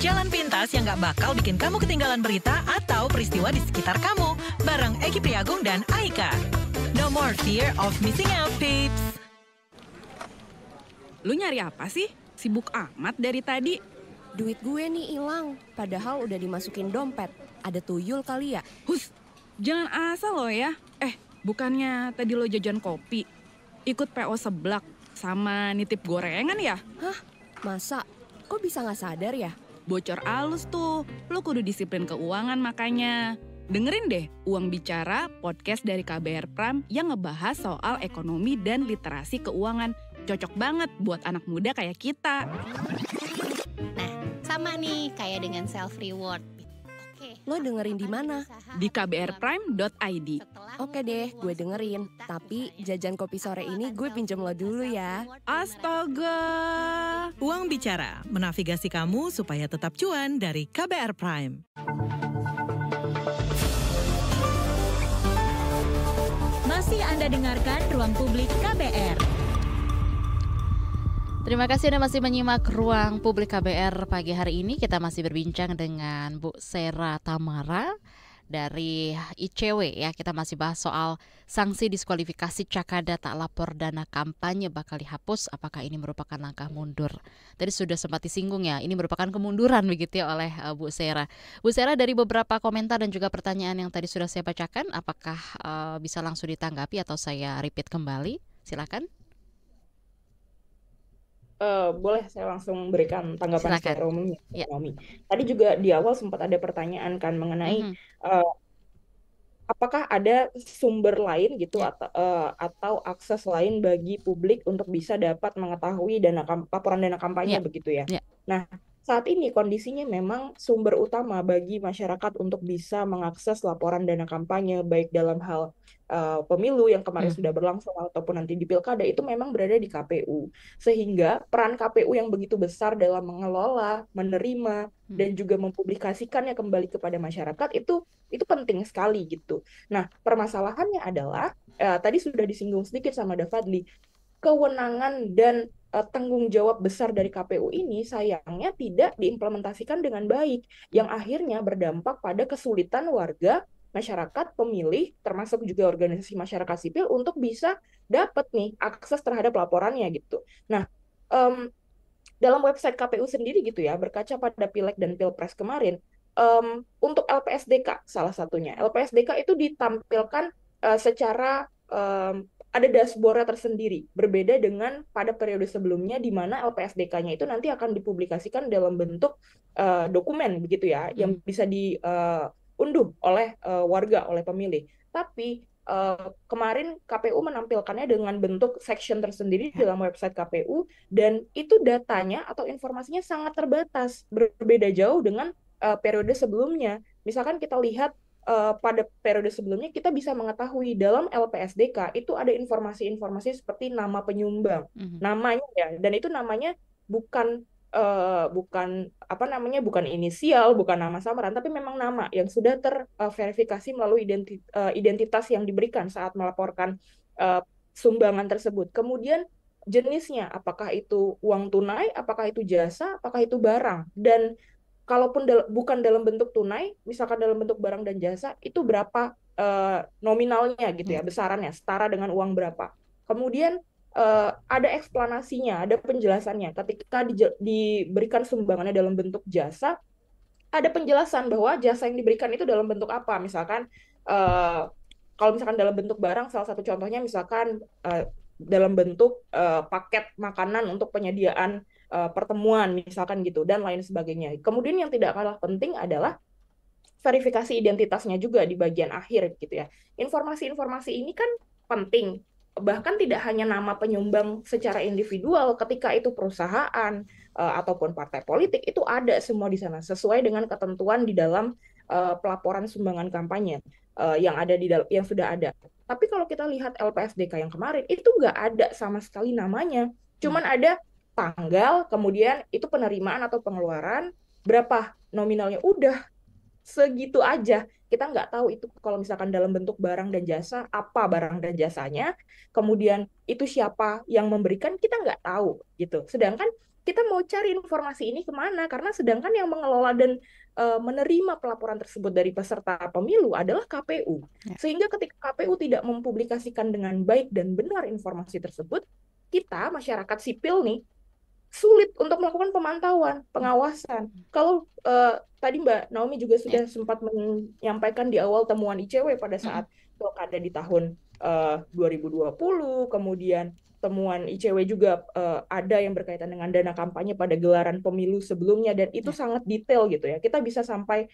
Jalan pintas yang gak bakal bikin kamu ketinggalan berita atau peristiwa di sekitar kamu. Bareng Eki Priagung dan Aika. No more fear of missing out, peeps. Lu nyari apa sih? Sibuk amat dari tadi. Duit gue nih hilang, padahal udah dimasukin dompet. Ada tuyul kali ya? Hus, jangan asal lo ya. Bukannya tadi lo jajan kopi, ikut PO seblak, sama nitip gorengan ya? Hah? Masa? Kok bisa nggak sadar ya? Bocor alus tuh, lo kudu disiplin keuangan makanya. Dengerin deh Uang Bicara, podcast dari KBR Prime yang ngebahas soal ekonomi dan literasi keuangan. Cocok banget buat anak muda kayak kita. Sama nih, kayak dengan self-reward. Lo dengerin di mana? Di kbrprime.id. Oke deh, gue dengerin. Tapi jajan kopi sore ini gue pinjem lo dulu ya. Astaga. Uang Bicara, menavigasi kamu supaya tetap cuan dari KBR Prime. Masih Anda dengarkan Ruang Publik KBR. Terima kasih Anda masih menyimak Ruang Publik KBR pagi hari ini. Kita masih berbincang dengan Bu Sera Tamara dari ICW ya. Kita masih bahas soal sanksi diskualifikasi Cakada tak lapor dana kampanye bakal dihapus. Apakah ini merupakan langkah mundur? Tadi sudah sempat disinggung ya, ini merupakan kemunduran begitu ya oleh Bu Sera. Bu Sera, dari beberapa komentar dan juga pertanyaan yang tadi sudah saya bacakan, apakah bisa langsung ditanggapi atau saya repeat kembali? Silakan. Boleh saya langsung berikan tanggapan secara umum ya. Tadi juga di awal sempat ada pertanyaan kan mengenai apakah ada sumber lain gitu atau akses lain bagi publik untuk bisa dapat mengetahui laporan dana kampanye begitu ya. Nah, saat ini kondisinya memang sumber utama bagi masyarakat untuk bisa mengakses laporan dana kampanye baik dalam hal pemilu yang kemarin sudah berlangsung ataupun nanti di pilkada itu memang berada di KPU. Sehingga peran KPU yang begitu besar dalam mengelola, menerima dan juga mempublikasikannya kembali kepada masyarakat itu penting sekali gitu. Nah, permasalahannya adalah tadi sudah disinggung sedikit sama Fadli, kewenangan dan tanggung jawab besar dari KPU ini sayangnya tidak diimplementasikan dengan baik, yang akhirnya berdampak pada kesulitan warga, masyarakat, pemilih, termasuk juga organisasi masyarakat sipil untuk bisa dapat nih akses terhadap laporannya gitu. Nah, dalam website KPU sendiri gitu ya, berkaca pada Pileg dan Pilpres kemarin, untuk LPSDK salah satunya, LPSDK itu ditampilkan secara ada dashboard tersendiri, berbeda dengan pada periode sebelumnya di mana LPSDK-nya itu nanti akan dipublikasikan dalam bentuk dokumen begitu ya, yang bisa diunduh oleh warga, oleh pemilih. Tapi kemarin KPU menampilkannya dengan bentuk section tersendiri dalam website KPU, dan itu datanya atau informasinya sangat terbatas, berbeda jauh dengan periode sebelumnya. Misalkan kita lihat pada periode sebelumnya kita bisa mengetahui dalam LPSDK itu ada informasi-informasi seperti nama penyumbang, namanya ya, dan itu namanya bukan bukan inisial, bukan nama samaran, tapi memang nama yang sudah terverifikasi melalui identitas yang diberikan saat melaporkan sumbangan tersebut. Kemudian jenisnya, apakah itu uang tunai, apakah itu jasa, apakah itu barang, dan kalaupun bukan dalam bentuk tunai, misalkan dalam bentuk barang dan jasa, itu berapa nominalnya gitu ya, besarannya, setara dengan uang berapa. Kemudian ada eksplanasinya, ada penjelasannya. Ketika diberikan sumbangannya dalam bentuk jasa, ada penjelasan bahwa jasa yang diberikan itu dalam bentuk apa. Misalkan, kalau misalkan dalam bentuk barang, salah satu contohnya misalkan dalam bentuk paket makanan untuk penyediaan pertemuan misalkan gitu, dan lain sebagainya. Kemudian yang tidak kalah penting adalah verifikasi identitasnya juga di bagian akhir gitu ya. Informasi-informasi ini kan penting, bahkan tidak hanya nama penyumbang secara individual, ketika itu perusahaan ataupun partai politik, itu ada semua di sana sesuai dengan ketentuan di dalam pelaporan sumbangan kampanye yang sudah ada. Tapi kalau kita lihat LPSDK yang kemarin, itu nggak ada sama sekali namanya, cuman ada tanggal, kemudian itu penerimaan atau pengeluaran, berapa nominalnya, udah segitu aja. Kita nggak tahu itu kalau misalkan dalam bentuk barang dan jasa, apa barang dan jasanya, kemudian itu siapa yang memberikan, kita nggak tahu gitu. Sedangkan kita mau cari informasi ini kemana, karena sedangkan yang mengelola dan menerima pelaporan tersebut dari peserta pemilu adalah KPU. Sehingga ketika KPU tidak mempublikasikan dengan baik dan benar informasi tersebut, kita, masyarakat sipil nih, sulit untuk melakukan pemantauan, pengawasan. Kalau tadi Mbak Naomi juga sudah sempat menyampaikan di awal temuan ICW pada saat pilkada di tahun 2020, kemudian temuan ICW juga ada yang berkaitan dengan dana kampanye pada gelaran pemilu sebelumnya, dan itu sangat detail gitu ya. Kita bisa sampai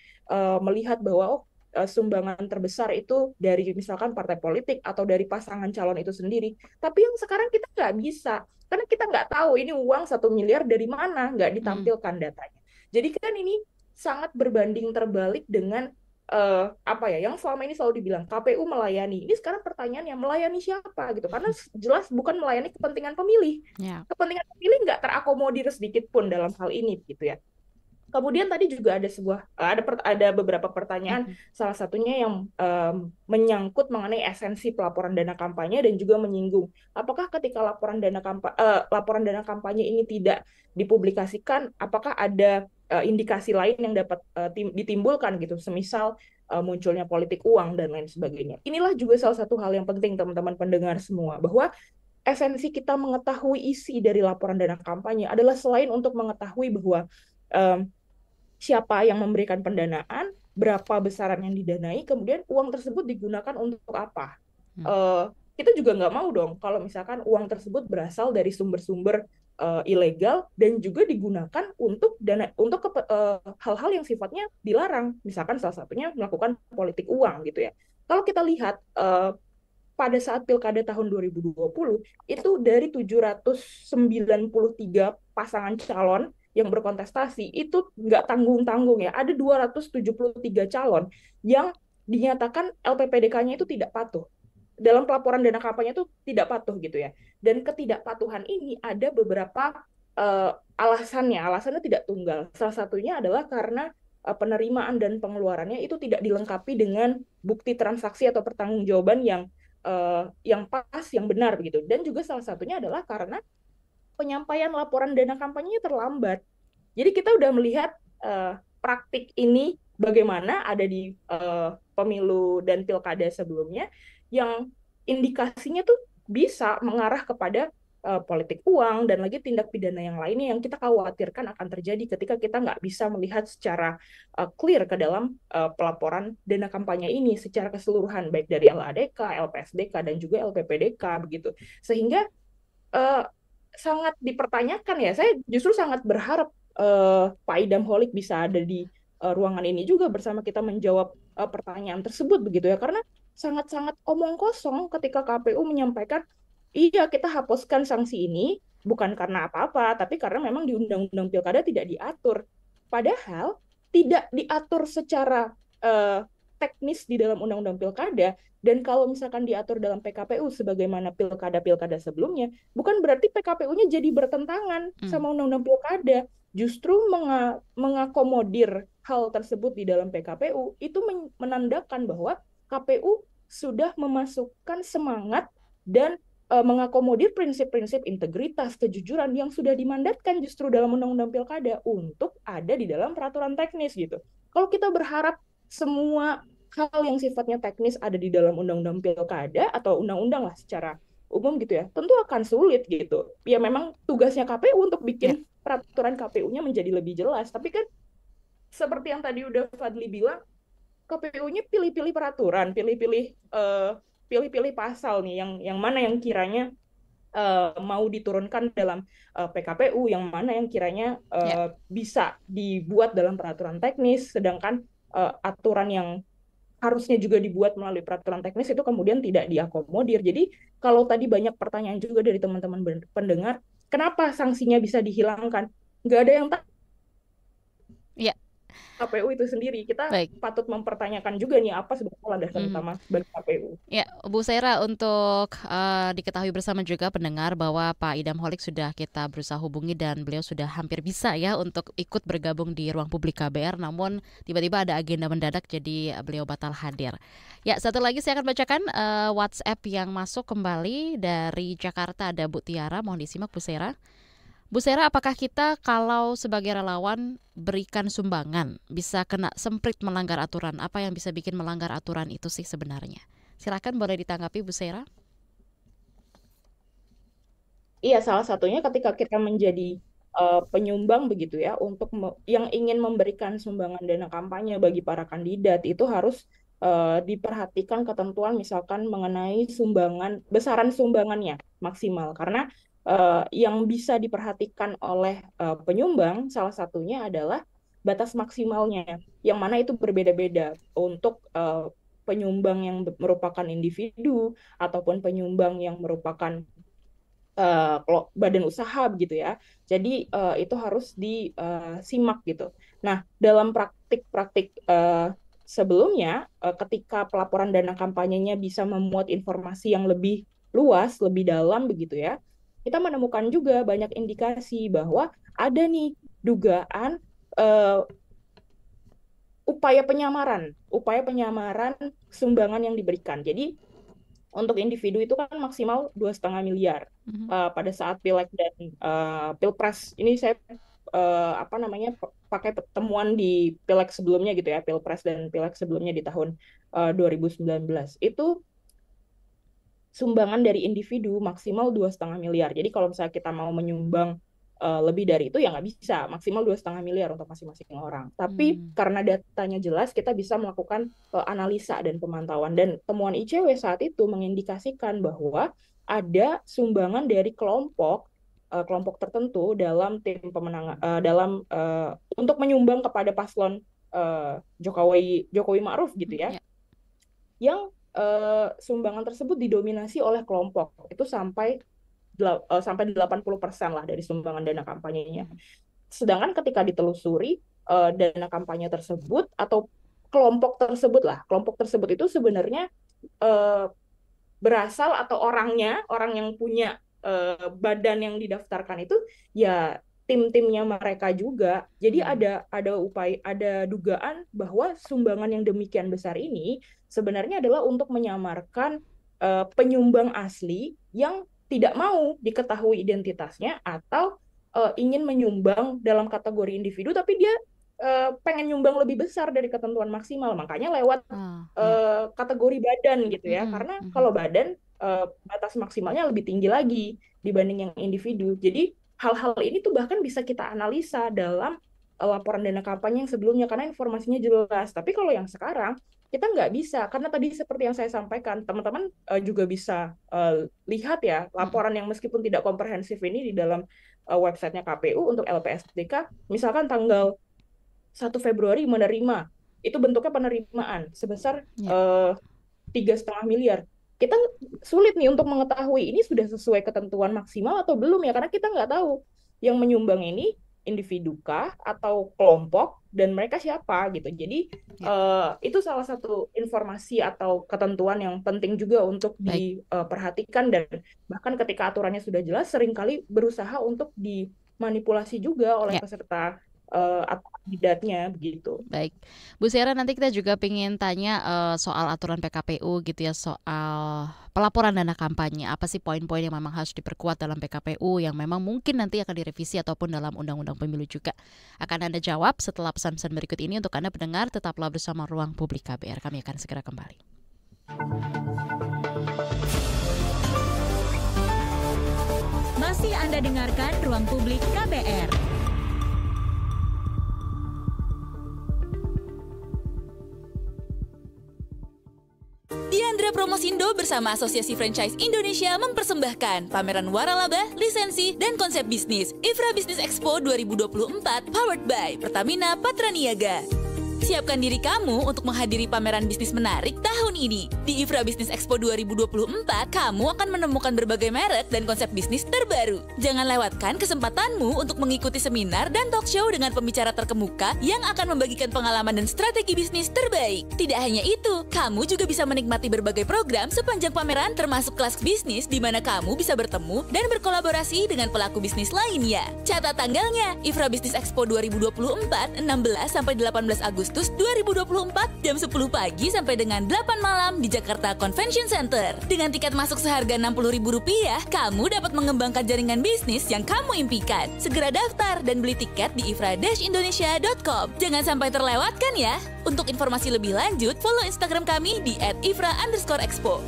melihat bahwa sumbangan terbesar itu dari misalkan partai politik atau dari pasangan calon itu sendiri. Tapi yang sekarang kita nggak bisa, karena kita nggak tahu ini uang 1 miliar dari mana, nggak ditampilkan datanya. Jadi kan ini sangat berbanding terbalik dengan yang selama ini selalu dibilang KPU melayani. Ini sekarang pertanyaannya, melayani siapa gitu? Karena jelas bukan melayani kepentingan pemilih. Kepentingan pemilih nggak terakomodir sedikit pun dalam hal ini gitu ya. Kemudian tadi juga ada beberapa pertanyaan, salah satunya yang menyangkut mengenai esensi pelaporan dana kampanye dan juga menyinggung apakah ketika laporan dana kampanye ini tidak dipublikasikan, apakah ada indikasi lain yang dapat ditimbulkan gitu, semisal munculnya politik uang dan lain sebagainya. Inilah juga salah satu hal yang penting teman-teman pendengar semua, bahwa esensi kita mengetahui isi dari laporan dana kampanye adalah selain untuk mengetahui bahwa siapa yang memberikan pendanaan, berapa besaran yang didanai, kemudian uang tersebut digunakan untuk apa. Kita juga nggak mau dong kalau misalkan uang tersebut berasal dari sumber-sumber ilegal dan juga digunakan untuk hal-hal yang sifatnya dilarang, misalkan salah satunya melakukan politik uang gitu ya. Kalau kita lihat pada saat pilkada tahun 2020 itu dari 793 pasangan calon yang berkontestasi itu nggak tanggung-tanggung ya, ada 273 calon yang dinyatakan LPPDK-nya itu tidak patuh. Dalam pelaporan dana kampanye itu tidak patuh gitu ya. Dan ketidakpatuhan ini ada beberapa alasannya tidak tunggal. Salah satunya adalah karena penerimaan dan pengeluarannya itu tidak dilengkapi dengan bukti transaksi atau pertanggungjawaban yang pas, yang benar begitu. Dan juga salah satunya adalah karena penyampaian laporan dana kampanye terlambat. Jadi kita udah melihat praktik ini bagaimana ada di pemilu dan pilkada sebelumnya, yang indikasinya tuh bisa mengarah kepada politik uang dan lagi tindak pidana yang lainnya yang kita khawatirkan akan terjadi ketika kita nggak bisa melihat secara clear ke dalam pelaporan dana kampanye ini secara keseluruhan, baik dari LADK, LPSDK, dan juga LPPDK begitu. Sehingga sangat dipertanyakan ya. Saya justru sangat berharap Pak Idam Holik bisa ada di ruangan ini juga bersama kita menjawab pertanyaan tersebut begitu ya, karena sangat-sangat omong kosong ketika KPU menyampaikan iya kita hapuskan sanksi ini bukan karena apa-apa, tapi karena memang di Undang-Undang Pilkada tidak diatur. Padahal tidak diatur secara teknis di dalam Undang-Undang Pilkada, dan kalau misalkan diatur dalam PKPU sebagaimana pilkada-pilkada sebelumnya, bukan berarti PKPU-nya jadi bertentangan sama Undang-Undang Pilkada. Justru mengakomodir hal tersebut di dalam PKPU itu menandakan bahwa KPU sudah memasukkan semangat dan mengakomodir prinsip-prinsip integritas, kejujuran yang sudah dimandatkan justru dalam Undang-Undang Pilkada untuk ada di dalam peraturan teknis gitu. Kalau kita berharap semua hal yang sifatnya teknis ada di dalam Undang-Undang Pilkada atau undang-undang lah secara umum gitu ya, tentu akan sulit gitu. Ya memang tugasnya KPU untuk bikin peraturan KPU-nya menjadi lebih jelas. Tapi kan seperti yang tadi udah Fadli bilang, KPU-nya pilih-pilih peraturan, pilih-pilih pasal nih yang mana yang kiranya mau diturunkan dalam PKPU, yang mana yang kiranya bisa dibuat dalam peraturan teknis, sedangkan aturan yang harusnya juga dibuat melalui peraturan teknis itu kemudian tidak diakomodir. Jadi kalau tadi banyak pertanyaan juga dari teman-teman pendengar, kenapa sanksinya bisa dihilangkan? Nggak ada yang tahu. KPU itu sendiri, kita patut mempertanyakan juga nih apa sebetulnya landasan utama bagi KPU. Ya, Bu Saira, untuk diketahui bersama juga pendengar bahwa Pak Idam Holik sudah kita berusaha hubungi dan beliau sudah hampir bisa ya untuk ikut bergabung di Ruang Publik KBR, namun tiba-tiba ada agenda mendadak jadi beliau batal hadir. Ya, satu lagi saya akan bacakan WhatsApp yang masuk kembali dari Jakarta, ada Bu Tiara, mohon disimak Bu Saira. Bu Saira, apakah kita kalau sebagai relawan berikan sumbangan bisa kena semprit melanggar aturan? Apa yang bisa bikin melanggar aturan itu sih sebenarnya? Silakan, boleh ditanggapi Bu Saira. Iya, salah satunya ketika kita menjadi penyumbang begitu ya, untuk yang ingin memberikan sumbangan dana kampanye bagi para kandidat itu harus diperhatikan ketentuan misalkan mengenai sumbangan, besaran sumbangannya maksimal, karena yang bisa diperhatikan oleh penyumbang salah satunya adalah batas maksimalnya, yang mana itu berbeda-beda untuk penyumbang yang merupakan individu ataupun penyumbang yang merupakan badan usaha begitu ya. Jadi itu harus disimak gitu. Nah, dalam praktik-praktik sebelumnya, ketika pelaporan dana kampanyenya bisa memuat informasi yang lebih luas, lebih dalam begitu ya, kita menemukan juga banyak indikasi bahwa ada nih dugaan upaya penyamaran sumbangan yang diberikan. Jadi untuk individu itu kan maksimal 2,5 miliar pada saat pileg dan pilpres. Ini saya pakai temuan di pileg sebelumnya gitu ya, pilpres dan pileg sebelumnya di tahun 2019 itu sumbangan dari individu maksimal 2,5 miliar. Jadi kalau misalnya kita mau menyumbang lebih dari itu ya nggak bisa, maksimal 2,5 miliar untuk masing-masing orang. Tapi karena datanya jelas, kita bisa melakukan analisa dan pemantauan. Dan temuan ICW saat itu mengindikasikan bahwa ada sumbangan dari kelompok tertentu dalam tim pemenangan, untuk menyumbang kepada paslon Jokowi Ma'ruf gitu ya, yang sumbangan tersebut didominasi oleh kelompok itu sampai 80% lah dari sumbangan dana kampanyenya. Sedangkan ketika ditelusuri dana kampanye tersebut atau kelompok tersebut itu sebenarnya berasal atau orang yang punya badan yang didaftarkan itu ya tim-timnya mereka juga. Jadi ada dugaan bahwa sumbangan yang demikian besar ini sebenarnya adalah untuk menyamarkan penyumbang asli yang tidak mau diketahui identitasnya atau ingin menyumbang dalam kategori individu tapi dia pengen nyumbang lebih besar dari ketentuan maksimal, makanya lewat kategori badan gitu ya. Karena kalau badan batas maksimalnya lebih tinggi lagi dibanding yang individu. Jadi hal-hal ini tuh bahkan bisa kita analisa dalam laporan dana kampanye yang sebelumnya karena informasinya jelas. Tapi kalau yang sekarang kita nggak bisa, karena tadi seperti yang saya sampaikan, teman-teman juga bisa lihat ya laporan yang meskipun tidak komprehensif ini di dalam websitenya KPU untuk LPSDK, misalkan tanggal 1 Februari menerima, itu bentuknya penerimaan sebesar 3,5 miliar. Kita sulit nih untuk mengetahui ini sudah sesuai ketentuan maksimal atau belum ya, karena kita nggak tahu yang menyumbang ini individu kah atau kelompok, dan mereka siapa gitu. Jadi itu salah satu informasi atau ketentuan yang penting juga untuk diperhatikan, dan bahkan ketika aturannya sudah jelas seringkali berusaha untuk dimanipulasi juga oleh peserta atau kandidatnya begitu. Baik, Bu Sera, nanti kita juga ingin tanya soal aturan PKPU gitu ya, soal pelaporan dana kampanye. Apa sih poin-poin yang memang harus diperkuat dalam PKPU yang memang mungkin nanti akan direvisi ataupun dalam Undang-Undang Pemilu juga. Akan Anda jawab setelah pesan-pesan berikut ini. Untuk Anda pendengar, tetaplah bersama Ruang Publik KBR. Kami akan segera kembali. Masih Anda dengarkan Ruang Publik KBR. Diandra Promosindo bersama Asosiasi Franchise Indonesia mempersembahkan pameran waralaba, lisensi, dan konsep bisnis IFRA Business Expo 2024 powered by Pertamina Patraniaga. Siapkan diri kamu untuk menghadiri pameran bisnis menarik tahun ini. Di IFRA Business Expo 2024, kamu akan menemukan berbagai merek dan konsep bisnis terbaru. Jangan lewatkan kesempatanmu untuk mengikuti seminar dan talk show dengan pembicara terkemuka yang akan membagikan pengalaman dan strategi bisnis terbaik. Tidak hanya itu, kamu juga bisa menikmati berbagai program sepanjang pameran termasuk kelas bisnis di mana kamu bisa bertemu dan berkolaborasi dengan pelaku bisnis lainnya. Catat tanggalnya, IFRA Business Expo 2024, 16 sampai 18 Agustus 2024 jam 10 pagi sampai dengan 8 malam di Jakarta Convention Center. Dengan tiket masuk seharga Rp60.000, kamu dapat mengembangkan jaringan bisnis yang kamu impikan. Segera daftar dan beli tiket di ifra-indonesia.com. Jangan sampai terlewatkan ya. Untuk informasi lebih lanjut, follow Instagram kami di @ifra_expo.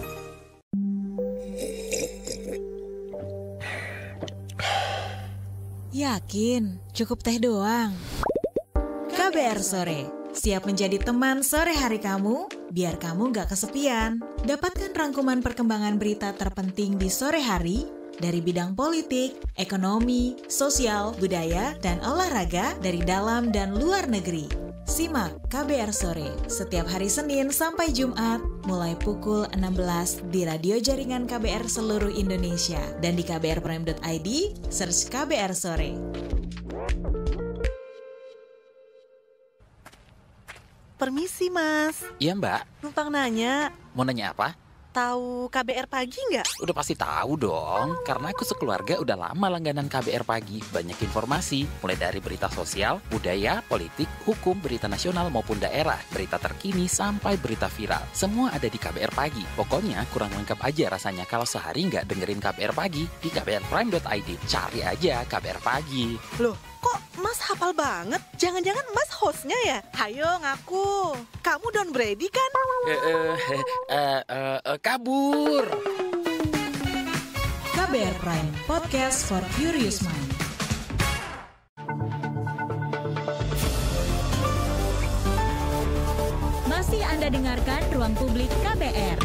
Yakin, cukup teh doang. KBR Sore, siap menjadi teman sore hari kamu, biar kamu gak kesepian. Dapatkan rangkuman perkembangan berita terpenting di sore hari dari bidang politik, ekonomi, sosial, budaya, dan olahraga dari dalam dan luar negeri. Simak KBR Sore setiap hari Senin sampai Jumat mulai pukul 16 di radio jaringan KBR seluruh Indonesia dan di kbrprime.id, search KBR Sore. Permisi, Mas. Iya, Mbak. Numpang nanya. Mau nanya apa? Tahu KBR Pagi nggak? Udah pasti tahu dong, karena aku sekeluarga udah lama langganan KBR Pagi. Banyak informasi, mulai dari berita sosial, budaya, politik, hukum, berita nasional maupun daerah, berita terkini sampai berita viral. Semua ada di KBR Pagi. Pokoknya kurang lengkap aja rasanya kalau sehari nggak dengerin KBR Pagi. Di kbrprime.id, cari aja KBR Pagi. Loh, kok Mas hafal banget? Jangan-jangan Mas hostnya ya? Hayo ngaku. Kamu Don Brady kan? Kabur. KBR Prime, podcast for curious mind. Masih Anda dengarkan Ruang Publik KBR.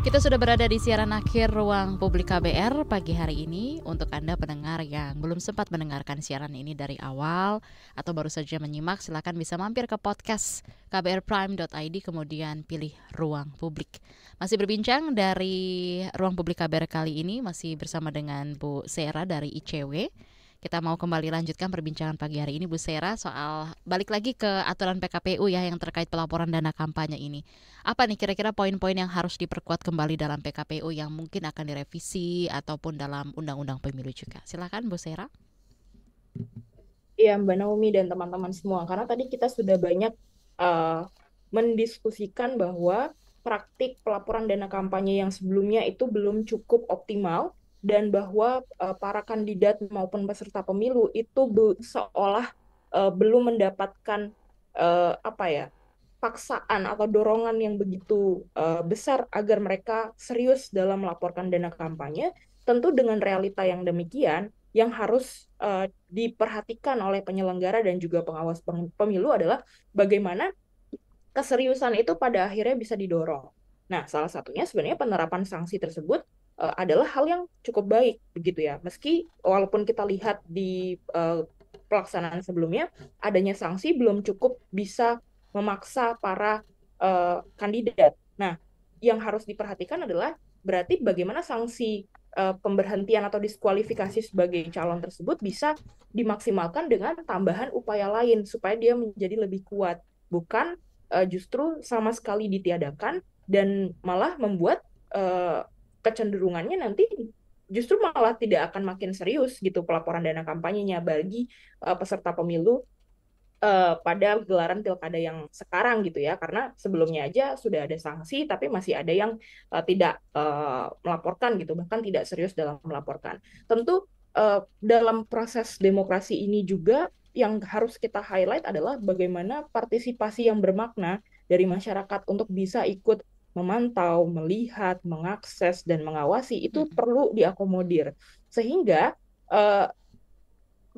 Kita sudah berada di siaran akhir Ruang Publik KBR pagi hari ini. Untuk Anda pendengar yang belum sempat mendengarkan siaran ini dari awal atau baru saja menyimak, silakan bisa mampir ke podcast kbrprime.id kemudian pilih Ruang Publik. Masih berbincang dari Ruang Publik KBR kali ini masih bersama dengan Bu Sera dari ICW. Kita mau kembali lanjutkan perbincangan pagi hari ini Bu Sera soal balik lagi ke aturan PKPU ya yang terkait pelaporan dana kampanye ini. Apa nih kira-kira poin-poin yang harus diperkuat kembali dalam PKPU yang mungkin akan direvisi ataupun dalam Undang-Undang Pemilu juga? Silakan Bu Sera. Iya Mbak Naomi dan teman-teman semua, karena tadi kita sudah banyak mendiskusikan bahwa praktik pelaporan dana kampanye yang sebelumnya itu belum cukup optimal, dan bahwa para kandidat maupun peserta pemilu itu seolah belum mendapatkan paksaan atau dorongan yang begitu besar agar mereka serius dalam melaporkan dana kampanye. Tentu dengan realita yang demikian, yang harus diperhatikan oleh penyelenggara dan juga pengawas pemilu adalah bagaimana keseriusan itu pada akhirnya bisa didorong. Nah, salah satunya sebenarnya penerapan sanksi tersebut adalah hal yang cukup baik begitu ya. Meski walaupun kita lihat di pelaksanaan sebelumnya adanya sanksi belum cukup bisa memaksa para kandidat. Nah, yang harus diperhatikan adalah berarti bagaimana sanksi pemberhentian atau diskualifikasi sebagai calon tersebut bisa dimaksimalkan dengan tambahan upaya lain supaya dia menjadi lebih kuat, bukan justru sama sekali ditiadakan dan malah membuat kecenderungannya nanti justru malah tidak akan makin serius gitu pelaporan dana kampanyenya bagi peserta pemilu pada gelaran pilkada yang sekarang gitu ya, karena sebelumnya aja sudah ada sanksi tapi masih ada yang tidak melaporkan gitu, bahkan tidak serius dalam melaporkan. Tentu dalam proses demokrasi ini juga yang harus kita highlight adalah bagaimana partisipasi yang bermakna dari masyarakat untuk bisa ikut memantau, melihat, mengakses, dan mengawasi itu perlu diakomodir. Sehingga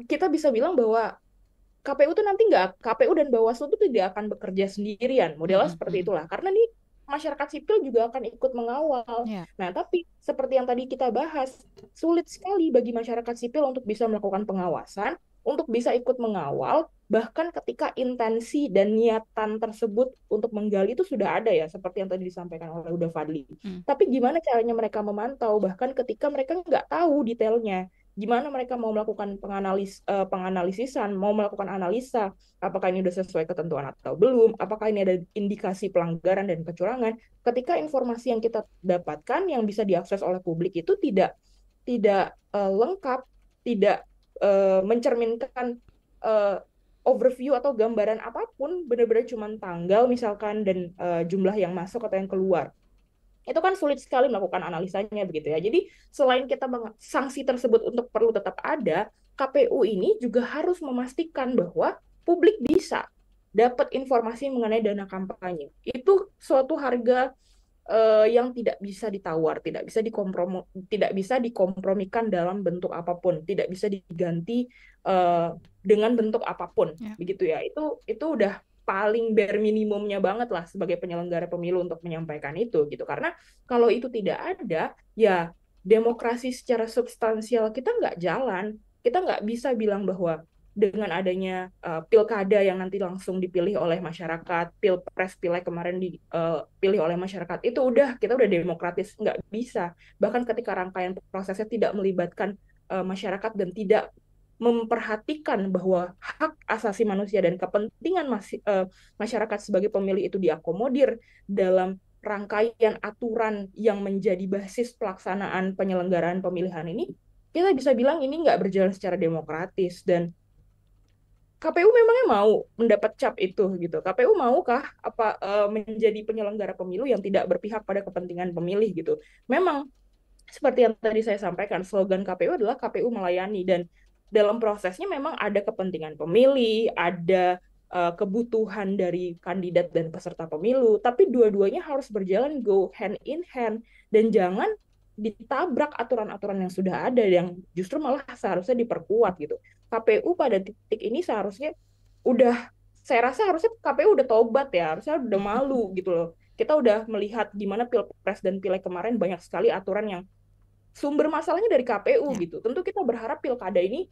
kita bisa bilang bahwa KPU tuh nanti KPU dan Bawaslu tuh tidak akan bekerja sendirian, modelnya seperti itulah. Karena nih masyarakat sipil juga akan ikut mengawal. Nah, tapi seperti yang tadi kita bahas, sulit sekali bagi masyarakat sipil untuk bisa melakukan pengawasan, untuk bisa ikut mengawal, bahkan ketika intensi dan niatan tersebut untuk menggali itu sudah ada ya, seperti yang tadi disampaikan oleh Huda Fadli. Tapi gimana caranya mereka memantau, bahkan ketika mereka nggak tahu detailnya, gimana mereka mau melakukan penganalisisan, mau melakukan analisa, apakah ini sudah sesuai ketentuan atau belum, apakah ini ada indikasi pelanggaran dan kecurangan, ketika informasi yang kita dapatkan yang bisa diakses oleh publik itu tidak lengkap, tidak mencerminkan overview atau gambaran apapun, benar-benar cuma tanggal misalkan dan jumlah yang masuk atau yang keluar. Itu kan sulit sekali melakukan analisanya begitu ya. Jadi selain kita sanksi tersebut untuk perlu tetap ada, KPU ini juga harus memastikan bahwa publik bisa dapat informasi mengenai dana kampanye. Itu suatu harga yang tidak bisa ditawar, tidak bisa dikompromikan dalam bentuk apapun, tidak bisa diganti dengan bentuk apapun, begitu ya. Itu udah paling bare minimumnya banget lah sebagai penyelenggara pemilu untuk menyampaikan itu gitu. Karena kalau itu tidak ada, ya demokrasi secara substansial kita nggak jalan. Kita nggak bisa bilang bahwa dengan adanya pilkada yang nanti langsung dipilih oleh masyarakat, pilpres, pileg kemarin dipilih oleh masyarakat, itu kita udah demokratis. Nggak bisa. Bahkan ketika rangkaian prosesnya tidak melibatkan masyarakat dan tidak memperhatikan bahwa hak asasi manusia dan kepentingan masyarakat sebagai pemilih itu diakomodir dalam rangkaian aturan yang menjadi basis pelaksanaan penyelenggaraan pemilihan ini, kita bisa bilang ini nggak berjalan secara demokratis. Dan KPU memangnya mau mendapat cap itu gitu? KPU maukah menjadi penyelenggara pemilu yang tidak berpihak pada kepentingan pemilih gitu? Memang seperti yang tadi saya sampaikan, slogan KPU adalah KPU melayani, dan dalam prosesnya memang ada kepentingan pemilih, ada kebutuhan dari kandidat dan peserta pemilu, tapi dua-duanya harus berjalan go hand in hand, dan jangan ditabrak aturan-aturan yang sudah ada yang justru malah seharusnya diperkuat gitu. KPU pada titik ini seharusnya saya rasa harusnya KPU udah tobat ya, harusnya udah malu gitu loh. Kita udah melihat gimana Pilpres dan Pileg kemarin banyak sekali aturan yang sumber masalahnya dari KPU gitu. Tentu kita berharap pilkada ini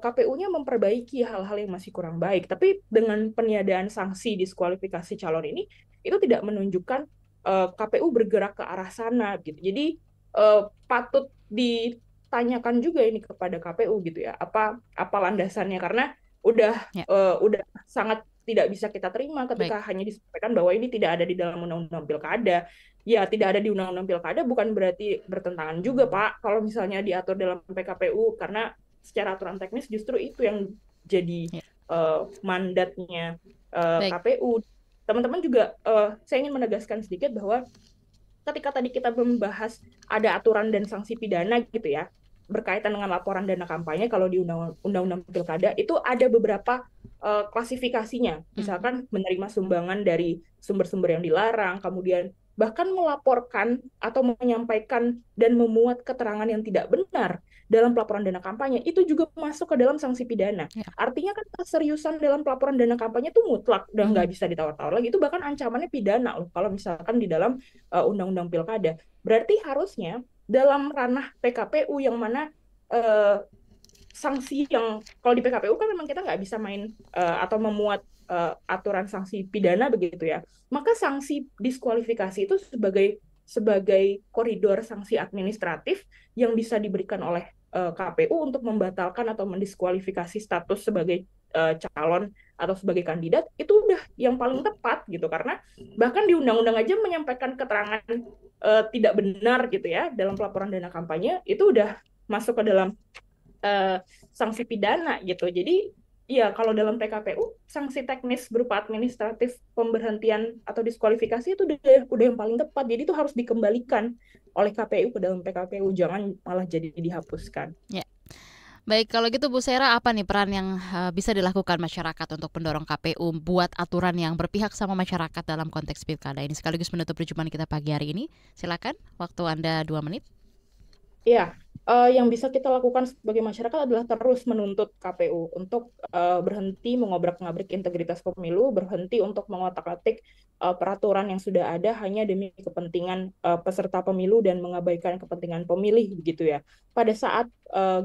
KPU-nya memperbaiki hal-hal yang masih kurang baik. Tapi dengan peniadaan sanksi diskualifikasi calon ini, itu tidak menunjukkan KPU bergerak ke arah sana gitu. Jadi patut ditanyakan juga ini kepada KPU gitu ya. Apa landasannya, karena udah sangat tidak bisa kita terima ketika hanya disampaikan bahwa ini tidak ada di dalam undang-undang pilkada. Ya, tidak ada di undang-undang pilkada bukan berarti bertentangan juga, Pak, kalau misalnya diatur dalam PKPU, karena secara aturan teknis justru itu yang jadi mandatnya KPU. Teman-teman juga, saya ingin menegaskan sedikit bahwa ketika tadi kita membahas ada aturan dan sanksi pidana gitu ya, berkaitan dengan laporan dana kampanye, kalau di undang-undang pilkada itu ada beberapa klasifikasinya, misalkan menerima sumbangan dari sumber-sumber yang dilarang, kemudian bahkan melaporkan atau menyampaikan dan memuat keterangan yang tidak benar dalam pelaporan dana kampanye, itu juga masuk ke dalam sanksi pidana. Artinya kan keseriusan dalam pelaporan dana kampanye itu mutlak, udah nggak bisa ditawar-tawar lagi, itu bahkan ancamannya pidana loh kalau misalkan di dalam undang-undang pilkada. Berarti harusnya dalam ranah PKPU yang mana sanksi yang kalau di PKPU kan memang kita nggak bisa main atau memuat aturan sanksi pidana begitu ya, maka sanksi diskualifikasi itu sebagai sebagai koridor sanksi administratif yang bisa diberikan oleh KPU untuk membatalkan atau mendiskualifikasi status sebagai calon atau sebagai kandidat, itu udah yang paling tepat gitu, karena bahkan di undang-undang aja menyampaikan keterangan tidak benar gitu ya dalam pelaporan dana kampanye itu udah masuk ke dalam sanksi pidana gitu. Jadi ya kalau dalam PKPU sanksi teknis berupa administratif pemberhentian atau diskualifikasi itu udah yang paling tepat. Jadi itu harus dikembalikan oleh KPU ke dalam PKPU, jangan malah jadi dihapuskan. Ya. Baik, kalau gitu Bu Sera, apa nih peran yang bisa dilakukan masyarakat untuk mendorong KPU buat aturan yang berpihak sama masyarakat dalam konteks pilkada ini? Sekaligus menutup perjumpaan kita pagi hari ini. Silakan, waktu Anda 2 menit. Ya, yang bisa kita lakukan sebagai masyarakat adalah terus menuntut KPU untuk berhenti mengobrak-ngabrik integritas pemilu, berhenti untuk mengotak-atik peraturan yang sudah ada hanya demi kepentingan peserta pemilu dan mengabaikan kepentingan pemilih begitu ya. Pada saat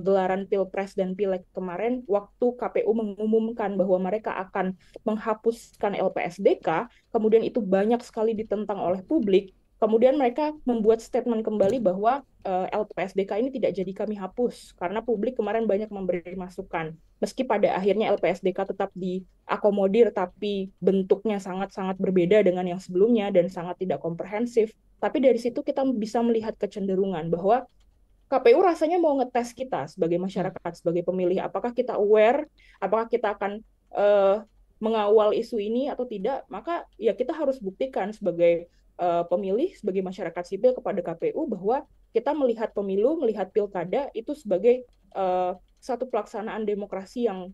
gelaran Pilpres dan Pileg kemarin, waktu KPU mengumumkan bahwa mereka akan menghapuskan LPSDK, kemudian itu banyak sekali ditentang oleh publik. Kemudian mereka membuat statement kembali bahwa LPSDK ini tidak jadi kami hapus, karena publik kemarin banyak memberi masukan. Meski pada akhirnya LPSDK tetap diakomodir, tapi bentuknya sangat-sangat berbeda dengan yang sebelumnya dan sangat tidak komprehensif. Tapi dari situ kita bisa melihat kecenderungan bahwa KPU rasanya mau ngetes kita sebagai masyarakat, sebagai pemilih. Apakah kita aware, apakah kita akan mengawal isu ini atau tidak? Maka ya kita harus buktikan sebagai pemilih, sebagai masyarakat sipil kepada KPU bahwa kita melihat pemilu, melihat pilkada itu sebagai satu pelaksanaan demokrasi yang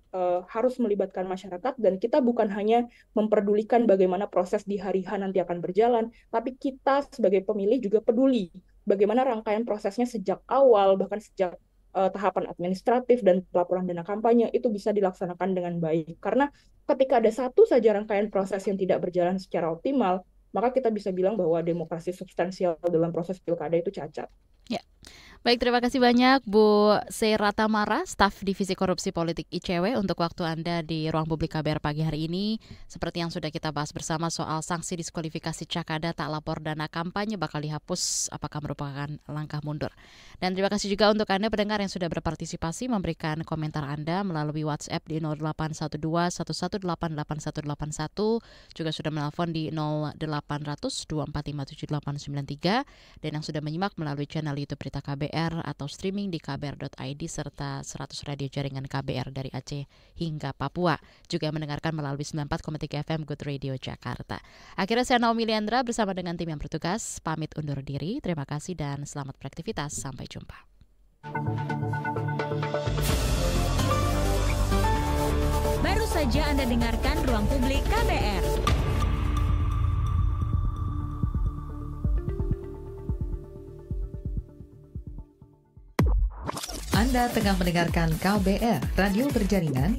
harus melibatkan masyarakat, dan kita bukan hanya memperdulikan bagaimana proses di hari H nanti akan berjalan, tapi kita sebagai pemilih juga peduli bagaimana rangkaian prosesnya sejak awal, bahkan sejak tahapan administratif dan pelaporan dana kampanye itu bisa dilaksanakan dengan baik. Karena ketika ada satu saja rangkaian proses yang tidak berjalan secara optimal, maka kita bisa bilang bahwa demokrasi substansial dalam proses pilkada itu cacat. Ya. Baik, terima kasih banyak Bu Sera Tamara, staf Divisi Korupsi Politik ICW, untuk waktu Anda di Ruang Publik KBR pagi hari ini. Seperti yang sudah kita bahas bersama soal sanksi diskualifikasi Cakada tak lapor dana kampanye bakal dihapus, apakah merupakan langkah mundur. Dan terima kasih juga untuk Anda pendengar yang sudah berpartisipasi memberikan komentar Anda melalui WhatsApp di 0812-11888-181, juga sudah menelpon di 0800-245-7893, dan yang sudah menyimak melalui channel YouTube Berita KBR atau streaming di kbr.id serta 100 radio jaringan KBR dari Aceh hingga Papua, juga mendengarkan melalui 94,3 FM Good Radio Jakarta. Akhirnya saya Naomi Liandra bersama dengan tim yang bertugas pamit undur diri. Terima kasih dan selamat beraktivitas. Sampai jumpa. Baru saja Anda dengarkan Ruang Publik KBR. Anda tengah mendengarkan KBR, radio berjaringan